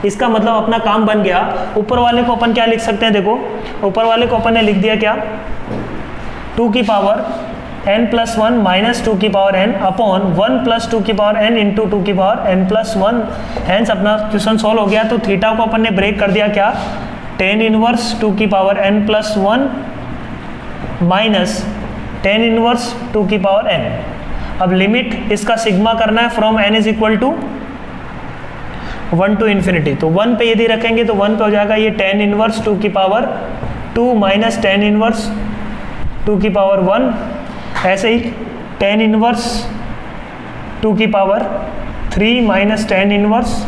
इसका मतलब अपना काम बन गया। ऊपर वाले को अपन क्या लिख सकते हैं, देखो ऊपर वाले को अपन ने लिख दिया क्या, 2 की पावर n प्लस 1 माइनस 2 की पावर n अपॉन 1 प्लस 2 की पावर n इंटू 2 की पावर n प्लस 1। हैंस अपना क्वेश्चन सॉल्व हो गया। तो थीटा को अपन ने ब्रेक कर दिया क्या, tan इनवर्स 2 की power n plus 1 minus tan inverse 2 की पावर n। अब लिमिट इसका सिग्मा करना है from n is equal to 1 to infinity. तो 1 पे यदि रखेंगे तो 1 पे हो जाएगा ये tan इनवर्स 2 की पावर 2 माइनस tan इनवर्स 2 की पावर 1। ऐसे ही tan इनवर्स 2 की पावर 3 माइनस tan इनवर्स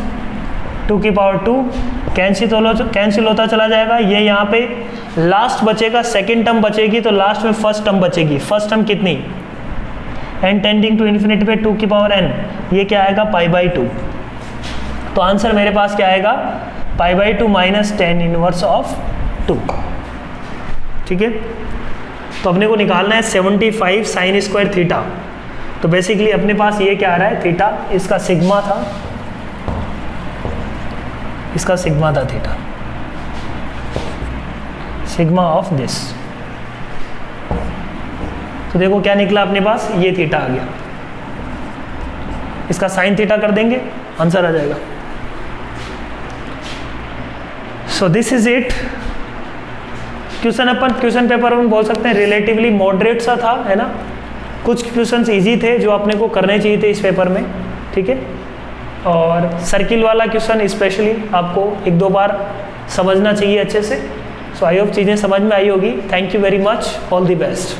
2 की पावर 2 कैंसिल होता चला जाएगा। ये यहाँ पे लास्ट बचेगा, सेकेंड टर्म बचेगी, तो लास्ट में फर्स्ट टर्म बचेगी। फर्स्ट टर्म कितनी, n टेंडिंग टू इन्फिनिटी पे 2 की पावर n, ये क्या आएगा π/2। तो आंसर मेरे पास क्या आएगा, π/2 माइनस tan इनवर्स ऑफ 2। ठीक है, तो अपने को निकालना है 75 साइन स्क्वायर थीटा। तो बेसिकली अपने पास ये क्या आ रहा है, थीटा, इसका सिग्मा था, इसका सिग्मा था थीटा, सिग्मा ऑफ दिस। तो देखो क्या निकला अपने पास, ये थीटा आ गया, इसका साइन थीटा कर देंगे, आंसर आ जाएगा। सो this is it. Question upon question paper में बोल सकते हैं रिलेटिवली मॉडरेट सा था, है ना। कुछ क्वेश्चंस इजी थे जो आपने को करने चाहिए थे इस पेपर में, ठीक है। और सर्किल वाला क्वेश्चन स्पेशली आपको 1-2 बार समझना चाहिए अच्छे से। सो आई होप चीज़ें समझ में आई होगी। Thank you very much, all the best.